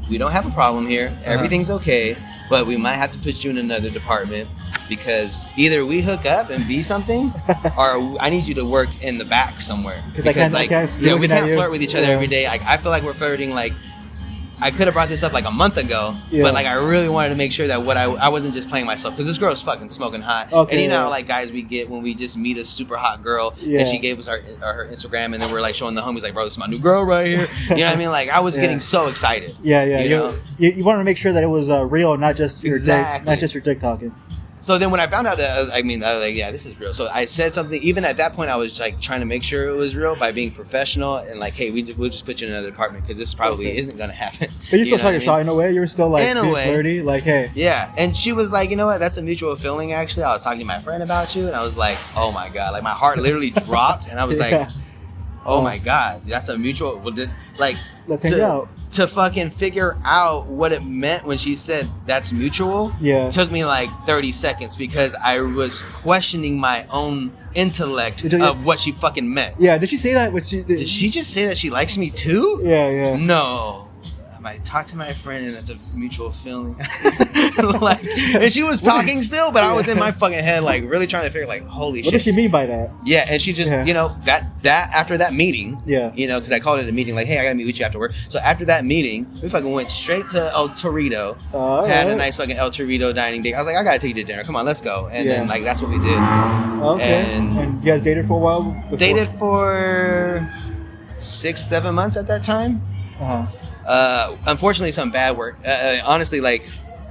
we don't have a problem here. Everything's okay, but we might have to put you in another department because either we hook up and be something, or I need you to work in the back somewhere. Because we can't flirt with each other every day. I feel like we're flirting like. I could have brought this up like a month ago, but like I really wanted to make sure that I wasn't just playing myself because this girl's fucking smoking hot. Okay, and you know how like guys we get when we just meet a super hot girl and she gave us her Instagram and then we're like showing the homies like, bro, this is my new girl right here. You know what I mean? Like I was getting so excited. Yeah. You wanted to make sure that it was real, not just your dick talking. So then when I found out that, I was like, yeah, this is real. So I said something. Even at that point, I was like trying to make sure it was real by being professional and like, hey, we'll just put you in another department because this probably isn't going to happen. But you still tried your shot in a way? You were still like flirty? Like, hey. Yeah. And she was like, you know what? That's a mutual feeling, actually. I was talking to my friend about you and I was like, oh my God. Like my heart literally dropped and I was like, oh my God, that's a mutual. Let's hang out. To fucking figure out what it meant when she said that's mutual took me like 30 seconds because I was questioning my own intellect of what she fucking meant. Yeah, did she say that? Did she just say that she likes me too? Yeah. No. I talked to my friend and it's a mutual feeling. And she was talking still, but I was in my fucking head like really trying to figure like, holy shit. What does she mean by that? Yeah, and she just, you know, that after that meeting, you know, because I called it a meeting, like, hey, I gotta meet with you after work. So after that meeting, we fucking went straight to El Torito, had a nice fucking El Torito dining date. I was like, I gotta take you to dinner. Come on, let's go. And then like that's what we did. Okay. And you guys dated for a while? Before? Dated for 6-7 months at that time. Unfortunately, some bad work. Honestly,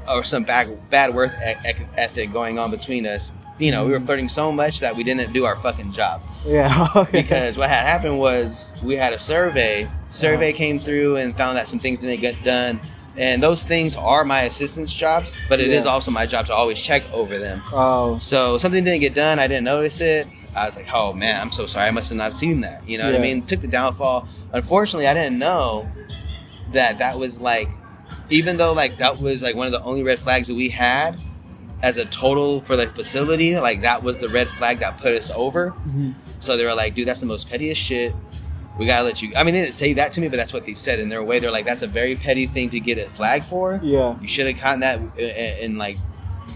or some bad work ethic going on between us. You know, we were flirting so much that we didn't do our fucking job. Yeah. Because what had happened was we had a survey. Survey came through and found that some things didn't get done. And those things are my assistant's jobs, but it is also my job to always check over them. Oh. So something didn't get done. I didn't notice it. I was like, oh man, I'm so sorry. I must have not seen that. You know what I mean? Took the downfall. Unfortunately, I didn't know that was like even though like that was like one of the only red flags that we had as a total for the facility, like that was the red flag that put us over. Mm-hmm. So they were like, dude, that's the most pettiest shit. We gotta let you. I mean, they didn't say that to me, but that's what they said in their way. They're like, that's a very petty thing to get a flag for. Yeah. You should have gotten that, and like,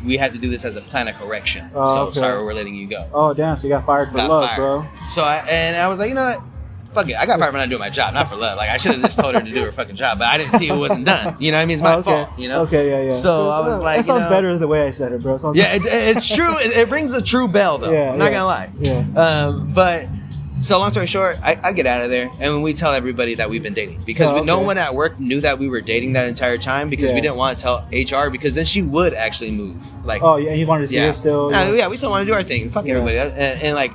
we had to do this as a plan of correction. Oh, so okay. sorry, we're letting you go. Oh damn! So you got fired for love, bro. So I was like, you know what? Fuck it. I got fired for not doing my job, not for love. Like I should have just told her to do her fucking job, but I didn't see it wasn't done. You know what I mean? It's my fault. You know? Okay, yeah. So I was like, that sounds better the way I said it, bro. It's true. It rings a true bell, though. Yeah, I'm not gonna lie. Yeah. But so long story short, I get out of there, and when we tell everybody that we've been dating, because no one at work knew that we were dating that entire time, because we didn't want to tell HR, because then she would actually move. Like, oh yeah, you wanted to see her still. Yeah, we still want to do our thing. Fuck everybody, and like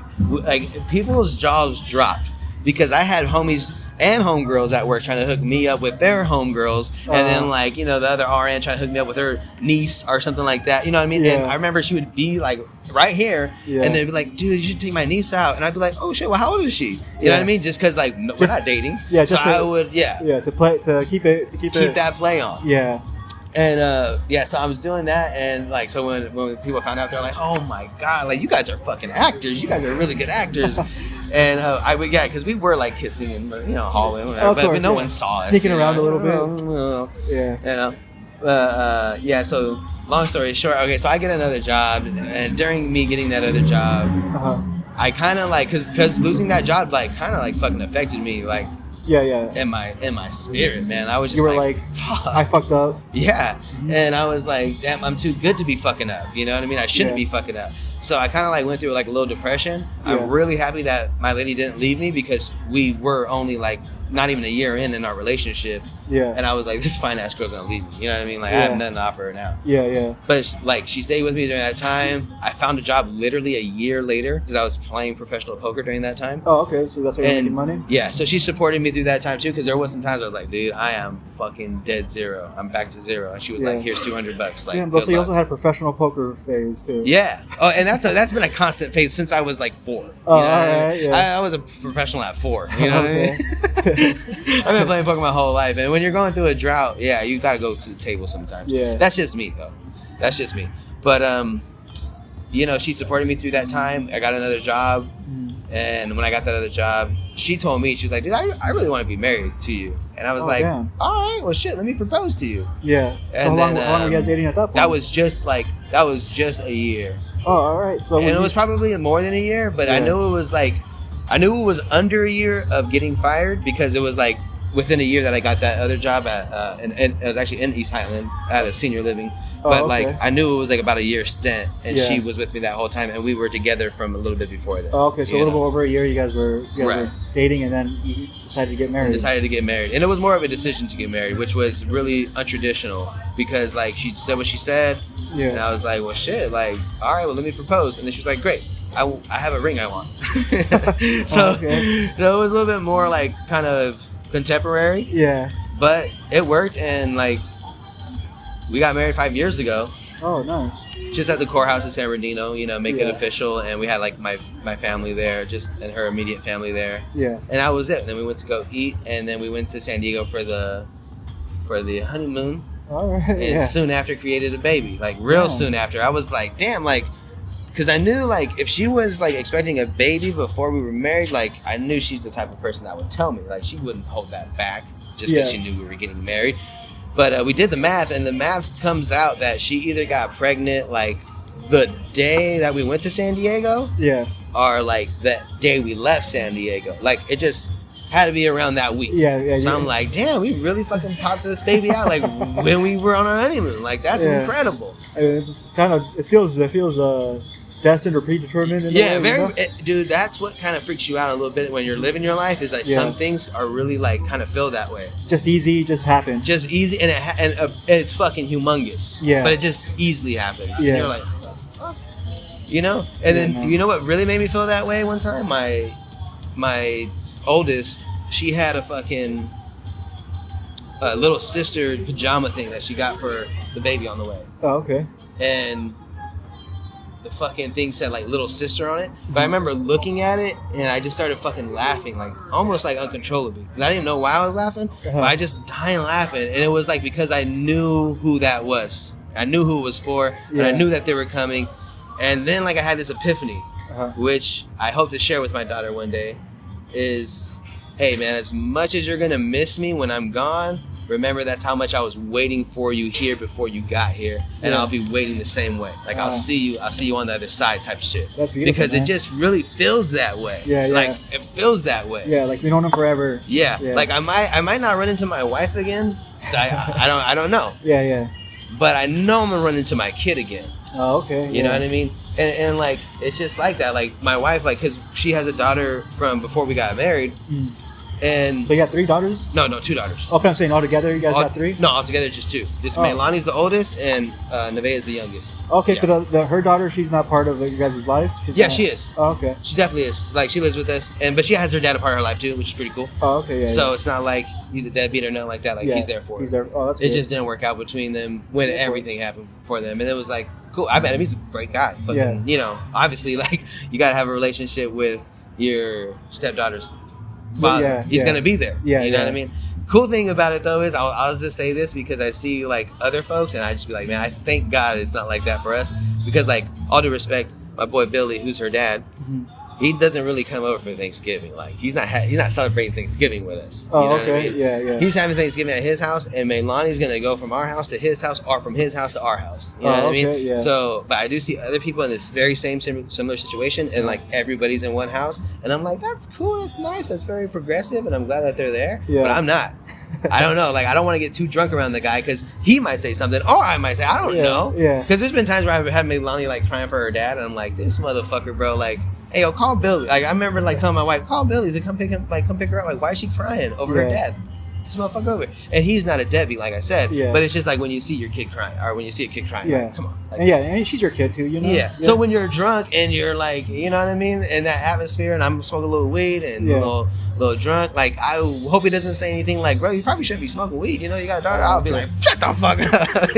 people's jaws dropped. Because I had homies and homegirls at work trying to hook me up with their homegirls, and then like, you know, the other RN trying to hook me up with her niece or something like that. You know what I mean? Yeah. And I remember she would be like right here, and they'd be like, "Dude, you should take my niece out," and I'd be like, "Oh shit, well, how old is she?" You know what I mean? Just because like we're not dating. Yeah. So I would to keep that play on. Yeah. And so I was doing that, and like, so when people found out, they're like, "Oh my god, like you guys are fucking actors. You guys are really good actors." And because we were like kissing and, you know, hauling, but no one saw us. Sneaking around a little bit. Yeah. You know. So long story short, okay, so I get another job, and during me getting that other job, I kind of like, cause losing that job like kind of like fucking affected me, like. Yeah. In my spirit, man. I was just you were like fuck. I fucked up. Yeah. And I was like, damn, I'm too good to be fucking up. You know what I mean? I shouldn't be fucking up. So I kind of like went through like a little depression. Yeah. I'm really happy that my lady didn't leave me, because we were only like not even a year in our relationship. Yeah. And I was like, this fine ass girl's gonna leave me. You know what I mean? Like I have nothing to offer her now. Yeah. But like she stayed with me during that time. I found a job literally a year later, because I was playing professional poker during that time. Oh, okay. So that's how you're making money? Yeah. So she supported me through that time too, because there was some times I was like, dude, I am fucking dead zero. I'm back to zero. And she was like, here's $200. Like, but so you also had a professional poker phase too. Yeah. Oh, and that's been a constant phase since I was like 4. You know all right. Yeah. I was a professional at 4. You know what I mean? I've been playing poker my whole life, and when you're going through a drought, you gotta go to the table sometimes. Yeah. That's just me though. That's just me. But you know, she supported me through that time. I got another job, and when I got that other job, she told me, she was like, dude, I really want to be married to you. And I was like, damn. all right, well shit, let me propose to you. Yeah. And so how long were you guys dating at that point? That was just a year. Oh, all right. So and it was probably more than a year, but I knew it was under a year of getting fired, because it was like within a year that I got that other job at, and it was actually in East Highland at a senior living. But like I knew it was like about a year stint, and she was with me that whole time, and we were together from a little bit before that. Oh, okay, so a little bit over a year you guys were dating, and then you decided to get married. And it was more of a decision to get married, which was really untraditional, because like she said what she said, and I was like, well shit, like all right, well let me propose, and then she was like, great. I have a ring I want. So it was a little bit more like kind of contemporary. Yeah. But it worked, and like we got married 5 years ago. Oh, nice. Just at the courthouse in San Bernardino, you know, make it official, and we had like my family there, just and her immediate family there. Yeah. And that was it. Then we went to go eat, and then we went to San Diego for the honeymoon. All right. And soon after created a baby. Like real soon after. I was like, damn, like, because I knew like if she was like expecting a baby before we were married, like I knew she's the type of person that would tell me. Like she wouldn't hold that back just because she knew we were getting married. But we did the math, and the math comes out that she either got pregnant like the day that we went to San Diego, or like that day we left San Diego. Like it just had to be around that week. So I'm like, damn, we really fucking popped this baby out like when we were on our honeymoon. Like that's incredible. I mean, it's kind of it feels destined or predetermined. In way, dude. That's what kind of freaks you out a little bit when you're living your life. Is like some things are really like kind of feel that way. Just easy, just happen. Just easy, and it's fucking humongous. Yeah. But it just easily happens. Yeah. And you're like, oh. You know. And then you know what really made me feel that way one time? My oldest, she had a fucking little sister pajama thing that she got for the baby on the way. Oh, okay. And the fucking thing said like little sister on it. But I remember looking at it and I just started fucking laughing, like almost like uncontrollably. Because I didn't know why I was laughing, but I just dying laughing. And it was like because I knew who that was. I knew who it was for, and I knew that they were coming. And then like I had this epiphany, which I hope to share with my daughter one day, is, hey man, as much as you're gonna miss me when I'm gone, remember that's how much I was waiting for you here before you got here, and I'll be waiting the same way. Like I'll see you on the other side type shit. That's beautiful, because man. It just really feels that way. Like it feels that way. Yeah, like we known him forever. Yeah. Like I might not run into my wife again. I don't know. Yeah. But I know I'm gonna run into my kid again. Oh, okay. You know what I mean? And like it's just like that. Like my wife, like, because she has a daughter from before we got married. And so you got 3 daughters? No, 2 daughters. Okay, I'm saying all together you guys got 3? No, altogether just 2. This Melani's the oldest, and Nevaeh is the youngest. Okay, because her daughter, she's not part of you guys' life? She is. Oh, okay. She definitely is. Like, she lives with us, but she has her dad a part of her life too, which is pretty cool. Oh, okay, So it's not like he's a deadbeat or nothing like that. Like, he's there for her. He's there. Oh, that's It good. just didn't work out between them when everything happened for them. And it was like, cool. I met him. He's a great guy. Fucking, you know, obviously, like, you got to have a relationship with your stepdaughter's father. He's going to be there. You know what I mean? Cool thing about it, though, is I'll just say this because I see, like, other folks, and I just be like, man, I thank God it's not like that for us. Because, like, all due respect, my boy Billy, who's her dad, he doesn't really come over for Thanksgiving. Like, he's not celebrating Thanksgiving with us. Oh, you know okay. what I mean? Yeah. He's having Thanksgiving at his house, and Melani's gonna go from our house to his house, or from his house to our house. You know what I mean? Yeah. So, but I do see other people in this very similar situation, and like everybody's in one house, and I'm like, that's cool, that's nice, that's very progressive, and I'm glad that they're there. Yeah. But I'm not. I don't know. Like, I don't want to get too drunk around the guy because he might say something, or I might say, I don't know. Yeah. Because there's been times where I've had Melani like crying for her dad, and I'm like, this motherfucker, bro, like, hey, yo, call Billy. Like, I remember like telling my wife, call Billy to come pick her up. Like, why is she crying over her dad? This motherfucker over. And he's not a deadbeat, like I said. Yeah. But it's just like when you see your kid crying, or when you see a kid crying. Like, come on. Like, and she's your kid too, you know. Yeah. So when you're drunk and you're like, you know what I mean, in that atmosphere, and I'm smoking a little weed and a little drunk, like, I hope he doesn't say anything like, bro, you probably shouldn't be smoking weed. You know, you got a daughter. I'll be like, shut the fuck up.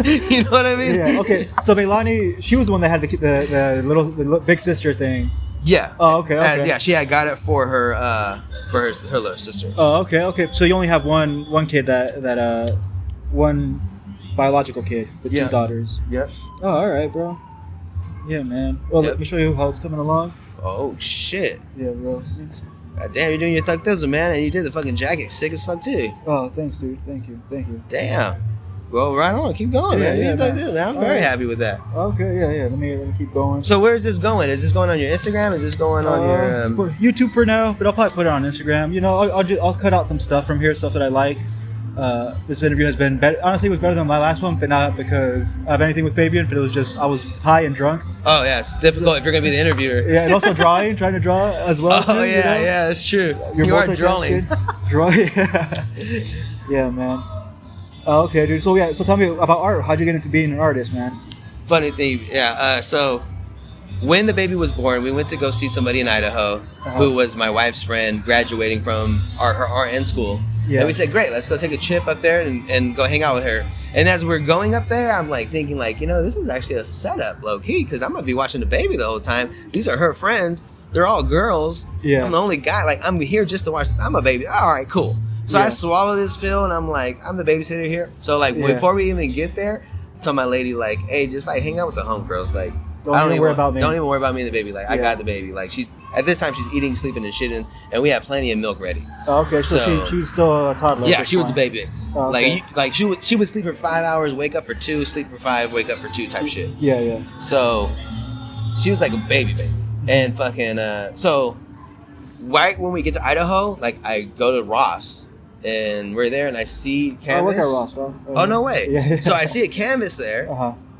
You know what I mean? Yeah. Okay. So Melani, she was the one that had the little big sister thing. Yeah. Oh, okay. Yeah, she had got it for her little sister. Oh, okay. So you only have one kid that one biological kid with 2 daughters. Yep. Oh, all right, bro. Yeah, man. Well, let me show you how it's coming along. Oh shit. Yeah, bro. God damn, you're doing your thug thizzle, man, and you did the fucking jacket sick as fuck too. Oh, thanks, dude. Thank you. Damn. Well, right on. Keep going, man. Yeah, Man. I'm very happy with that. Okay, yeah. Let me keep going. So where's this going? Is this going on your Instagram? Is this going on your for YouTube for now? But I'll probably put it on Instagram. You know, I'll cut out some stuff from here, stuff that I like. This interview has been better. Honestly, it was better than my last one, but not because I have anything with Fabian. But it was just I was high and drunk. Oh yeah, it's difficult if you're gonna be the interviewer. Yeah, and also trying to draw as well. Oh too, yeah, you know? yeah, that's true. You're You are drawing. Drawing. Yeah, man. Okay, dude. So tell me about art. How'd you get into being an artist, man? Funny thing, yeah. So when the baby was born, we went to go see somebody in Idaho who was my wife's friend, graduating from her RN school. Yeah. And we said, great, let's go take a trip up there and go hang out with her. And as we're going up there, I'm like thinking, like, you know, this is actually a setup, low key, because I'm gonna be watching the baby the whole time. These are her friends. They're all girls. Yeah. I'm the only guy. Like, I'm here just to watch. I'm a baby. All right, cool. So I swallow this pill, and I'm like, I'm the babysitter here. So, like, before we even get there, I tell my lady, like, hey, just, like, hang out with the homegirls. Like, don't even worry about me. Don't even worry about me and the baby. Like, I got the baby. Like, at this time, she's eating, sleeping, and shitting, and we have plenty of milk ready. Okay, so she was still a toddler. Yeah, she was a baby. Oh, okay. Like she would sleep for 5 hours, wake up for 2, sleep for 5, wake up for 2 type shit. Yeah. So she was like a baby. And fucking, so right when we get to Idaho, like, I go to Ross. And we're there, and I see canvas. I work at Ross, bro. Oh, no way. Yeah. So I see a canvas there,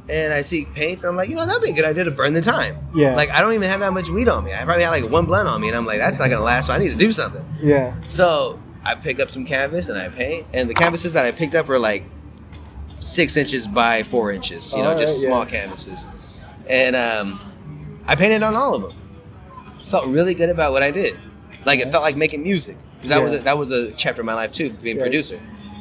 and I see paints, and I'm like, you know, that'd be a good idea to burn the time. Yeah. Like, I don't even have that much weed on me. I probably had like 1 blunt on me, and I'm like, that's not gonna last, so I need to do something. Yeah. So I pick up some canvas, and I paint, and the canvases that I picked up were like 6 inches by 4 inches, you know, just small canvases. And I painted on all of them. Felt really good about what I did. Like, it felt like making music. Because that was a chapter of my life, too, being a producer.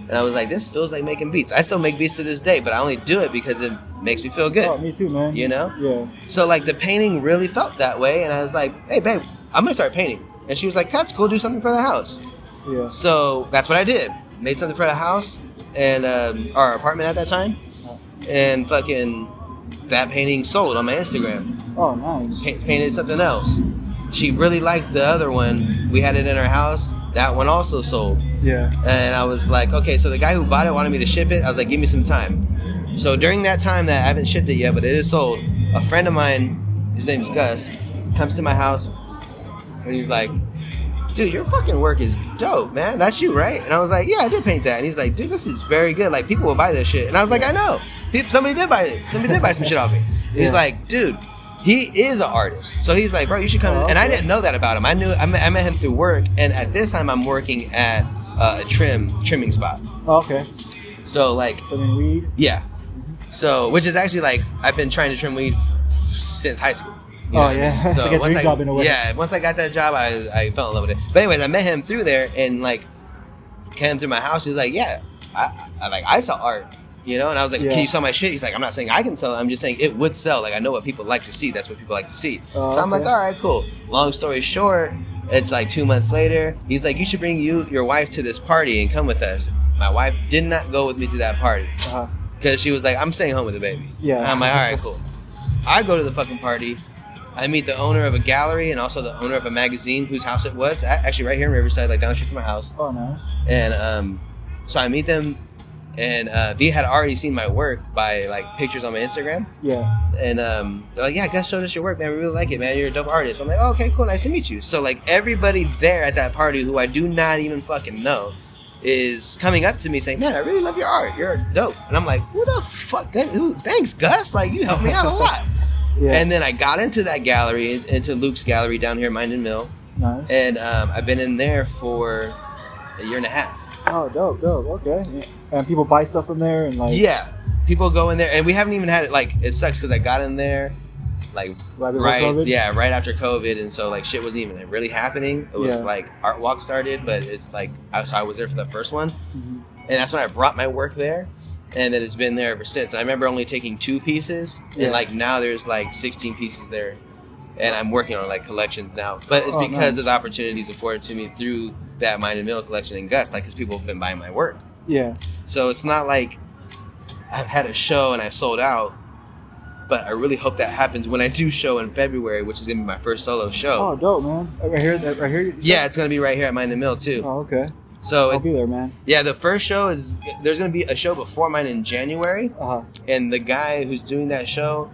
And I was like, this feels like making beats. I still make beats to this day, but I only do it because makes me feel good. Oh, me too, man. You know? Yeah. So like the painting really felt that way, and I was like, hey babe, I'm gonna start painting. And she was like, that's cool, do something for the house. Yeah. So that's what I did. Made something for the house and our apartment at that time, and fucking that painting sold on my Instagram. Oh, nice. Painted something else. She really liked the other one. We had it in our house. That one also sold. Yeah. And I was like, okay, so the guy who bought it wanted me to ship it. I was like, give me some time. So during that time that I haven't shipped it yet, but it is sold, a friend of mine, his name's Gus, comes to my house and he's like, dude, your fucking work is dope, man. That's you, right? And I was like, yeah, I did paint that. And he's like, dude, this is very good. Like, people will buy this shit. And I was like, I know. Somebody did buy it. Somebody did buy some shit off me. And he's like, dude, he is an artist. So he's like, bro, you should come. And I didn't know that about him. I met him through work. And at this time, I'm working at a trimming spot. Oh, okay. So, like, Trimming weed? Yeah. So, which is actually, like, I've been trying to trim weed since high school. You know oh, yeah. I mean? So it's like a dream job in a way. Yeah, once I got that job, I fell in love with it. But anyways, I met him through there and, like, came through my house. He was like, yeah, I sell art. You know, and I was like, can you sell my shit? He's like, I'm not saying I can sell it. I'm just saying it would sell. Like, I know what people like to see. That's what people like to see. So I'm like, all right, cool. Long story short, it's like 2 months later. He's like, you should bring your wife to this party and come with us. My wife did not go with me to that party. Because she was like, I'm staying home with the baby. Yeah. And I'm like, all right, cool. I go to the fucking party. I meet the owner of a gallery and also the owner of a magazine whose house it was. Actually, right here in Riverside, like down the street from my house. Oh, nice. And so I meet them. And they had already seen my work by like pictures on my Instagram. Yeah. And they're like, yeah, Gus showed us your work, man. We really like it, man. You're a dope artist. I'm like, oh, okay, cool. Nice to meet you. So like everybody there at that party who I do not even fucking know is coming up to me saying, man, I really love your art. You're dope. And I'm like, what the fuck? Ooh, thanks, Gus. Like, you helped me out a lot. Yeah. And then I got into that gallery, into Luke's gallery down here in Minden Mill. Nice. And I've been in there for a year and a half. Oh, dope. Okay. Yeah. And people buy stuff from there and like... Yeah. People go in there, and we haven't even had it, like, it sucks because I got in there, like, right after COVID, and so, like, shit wasn't even really happening. It was, like, Art Walk started, but it's, like, so I was there for the first one, and that's when I brought my work there, and then it's been there ever since. And I remember only taking 2 pieces, and, like, now there's, like, 16 pieces there, and I'm working on, like, collections now. But it's because of the opportunities afforded to me through that Mind and Mill collection in Gus, like, because people have been buying my work. Yeah. So it's not like I've had a show and I've sold out, but I really hope that happens when I do show in February, which is gonna be my first solo show. Oh, dope, man! Right here. Yeah, it's gonna be right here at Mind and Mill too. Oh, okay. So I'll be there, man. Yeah, the first show is there's gonna be a show before mine in January, and the guy who's doing that show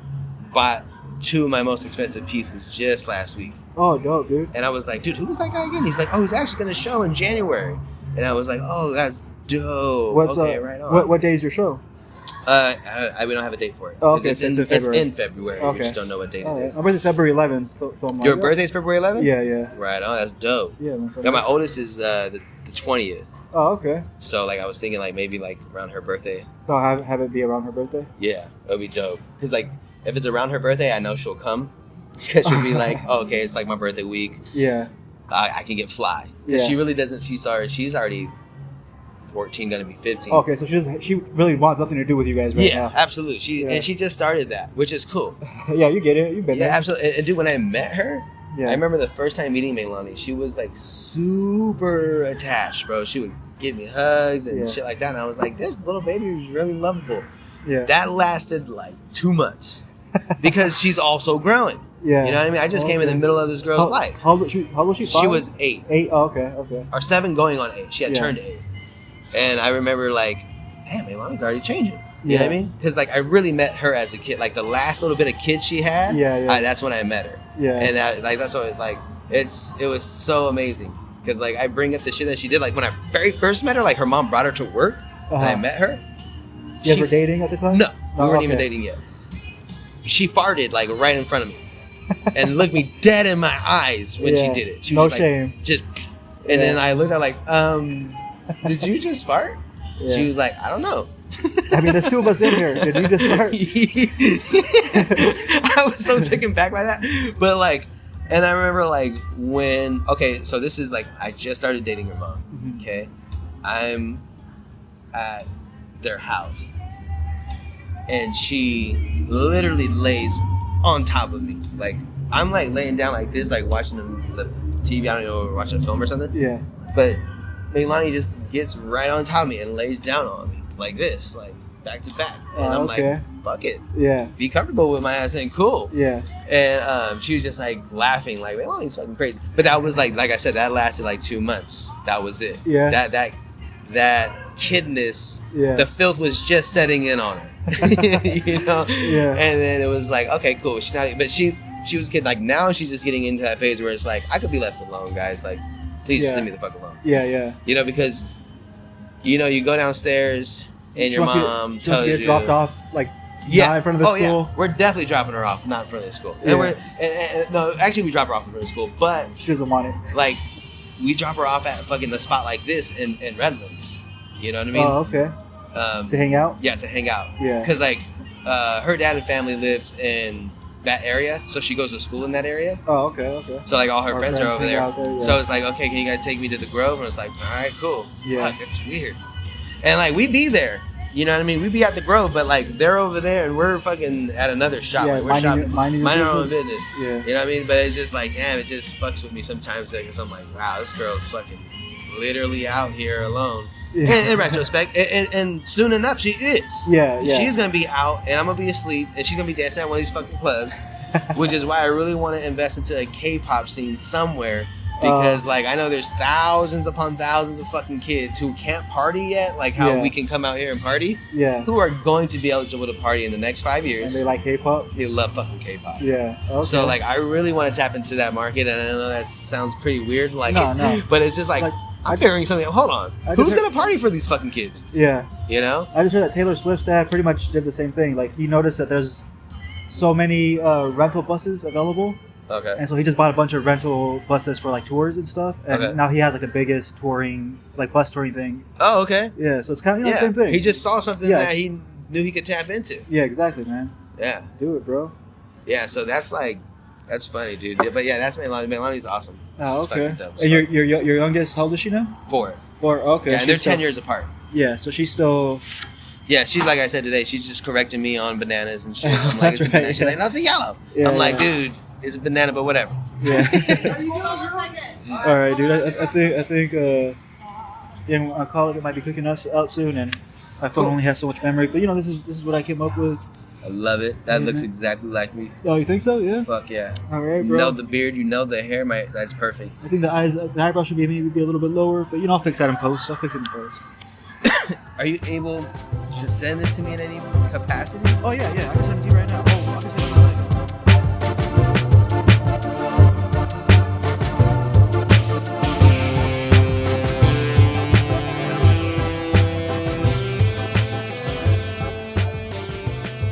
bought 2 of my most expensive pieces just last week. Oh, dope, dude! And I was like, dude, who was that guy again? He's like, oh, he's actually gonna show in January, and I was like, oh, that's dope. Okay, right on. What day is your show? We don't have a date for it. Oh, okay, it's in February. Okay. We just don't know what date it is. My birthday's February 11th. So I'm like, your birthday's February 11th? Yeah. Right on, that's dope. Yeah, man. Yeah, my oldest is the 20th. Oh, okay. So like I was thinking like maybe like around her birthday. So have it be around her birthday? Yeah, it would be dope. Because like if it's around her birthday, I know she'll come. Because she'll be like, oh, okay, it's like my birthday week. Yeah. I can get fly. Because she really doesn't, she's already 14, gonna be 15. Okay, so she really wants nothing to do with you guys right now. Yeah, absolutely. And she just started that, which is cool. Yeah, you get it. You've been there. Yeah, absolutely. And dude, when I met her, I remember the first time meeting Meilani, she was like super attached, bro. She would give me hugs and shit like that, and I was like, this little baby is really lovable. Yeah. That lasted like 2 months because she's also growing. Yeah. You know what I mean? I just came in the middle of this girl's life. How old was she? 5? She was 8. 8? Oh, okay. Or 7 going on 8. She had turned 8. And I remember like, damn, Meilani's already changing. You know what I mean? Because like I really met her as a kid. Like the last little bit of kid she had, that's when I met her. Yeah. And that's what like it was so amazing. Because like I bring up the shit that she did. Like when I very first met her, like her mom brought her to work and I met her. You guys were dating at the time? No, we weren't even dating yet. She farted like right in front of me. And looked me dead in my eyes when she did it. She was shame. Just, and then I looked at her like, did you just fart? Yeah. She was like, I don't know. I mean, there's 2 of us in here. Did you just fart? I was so taken back by that. But like, and I remember like so this is like, I just started dating her mom. Okay. I'm at their house. and she literally lays on top of me. Like I'm like laying down like this, like watching the TV. I don't know, watching a film or something. Yeah. But Leilani just gets right on top of me and lays down on me like this, like back to back. And I'm like, fuck it. Yeah. Be comfortable with my ass and cool. Yeah. And she was just like laughing, like, Leilani's fucking crazy. But that was like I said, that lasted like 2 months. That was it. Yeah. That kidness, yeah. the filth was just setting in on her. You know? Yeah. And then it was like, okay, cool. She's not, but she was a kid. Like now she's just getting into that phase where it's like, I could be left alone, guys. Like, please just leave me the fuck alone. Yeah, yeah. You know, because, you know, you go downstairs and your mom tells you. Dropped off, like, not in front of the school. Yeah. We're definitely dropping her off, not in front of the school. And no, actually we drop her off in front of the school, but. She doesn't want it. Like, we drop her off at fucking the spot like this in Redlands. You know what I mean? Oh, okay. To hang out? Yeah, to hang out. Yeah. Because, like, her dad and family lives in that area, so she goes to school in that area. Oh, okay. So, like, all her friends are over there. Yeah. So it's like, okay, can you guys take me to the Grove? And it's like, all right, cool. Yeah. Fuck, it's weird. And, like, we be there. You know what I mean? We be at the Grove, but, like, they're over there, and we're fucking at another shop. Yeah, like, we're shopping. minding our own business. Yeah. You know what I mean? But it's just like, damn, it just fucks with me sometimes. Because I'm like, wow, this girl's fucking literally out here alone. Yeah. In retrospect, and soon enough, she is. Yeah. She's gonna be out, and I'm gonna be asleep, and she's gonna be dancing at one of these fucking clubs, which is why I really want to invest into a K-pop scene somewhere, because like I know there's thousands upon thousands of fucking kids who can't party yet, like how we can come out here and party. Yeah. Who are going to be eligible to party in the next 5 years? And they like K-pop. They love fucking K-pop. Yeah. Okay. So like I really want to tap into that market, and I know that sounds pretty weird, like no. but it's just like I'm figuring something out. Hold on. Who's going to party for these fucking kids? Yeah. You know? I just heard that Taylor Swift's dad pretty much did the same thing. Like, he noticed that there's so many rental buses available. Okay. And so he just bought a bunch of rental buses for, like, tours and stuff. And now he has, like, the biggest touring, like, bus touring thing. Oh, okay. Yeah, so it's kind of the same thing. He just saw something that he knew he could tap into. Yeah, exactly, man. Yeah. Do it, bro. Yeah, so that's, like... That's funny, dude. Yeah, but yeah, that's Leilani. Leilani's awesome. Oh, okay. And your youngest, how old is she now? 4. 4, okay. Yeah, and they're 10 years apart. Yeah, so she's still... Yeah, she's like I said today, she's just correcting me on bananas and shit. I'm like, it's a banana. She's like, no, it's a yellow. Yeah, I'm like, dude, it's a banana, but whatever. Yeah. All right, dude. I think our colleague might be cooking us out soon, and my phone only has so much memory. But, you know, this is what I came up with. I love it. That looks exactly like me. Oh, you think so? Yeah. Fuck yeah. All right, bro. You know the beard, you know the hair. That's perfect. I think the eyebrow should be maybe a little bit lower, but you know I'll fix that in post. I'll fix it in post. Are you able to send this to me in any capacity? Oh yeah. I can send it to you right now.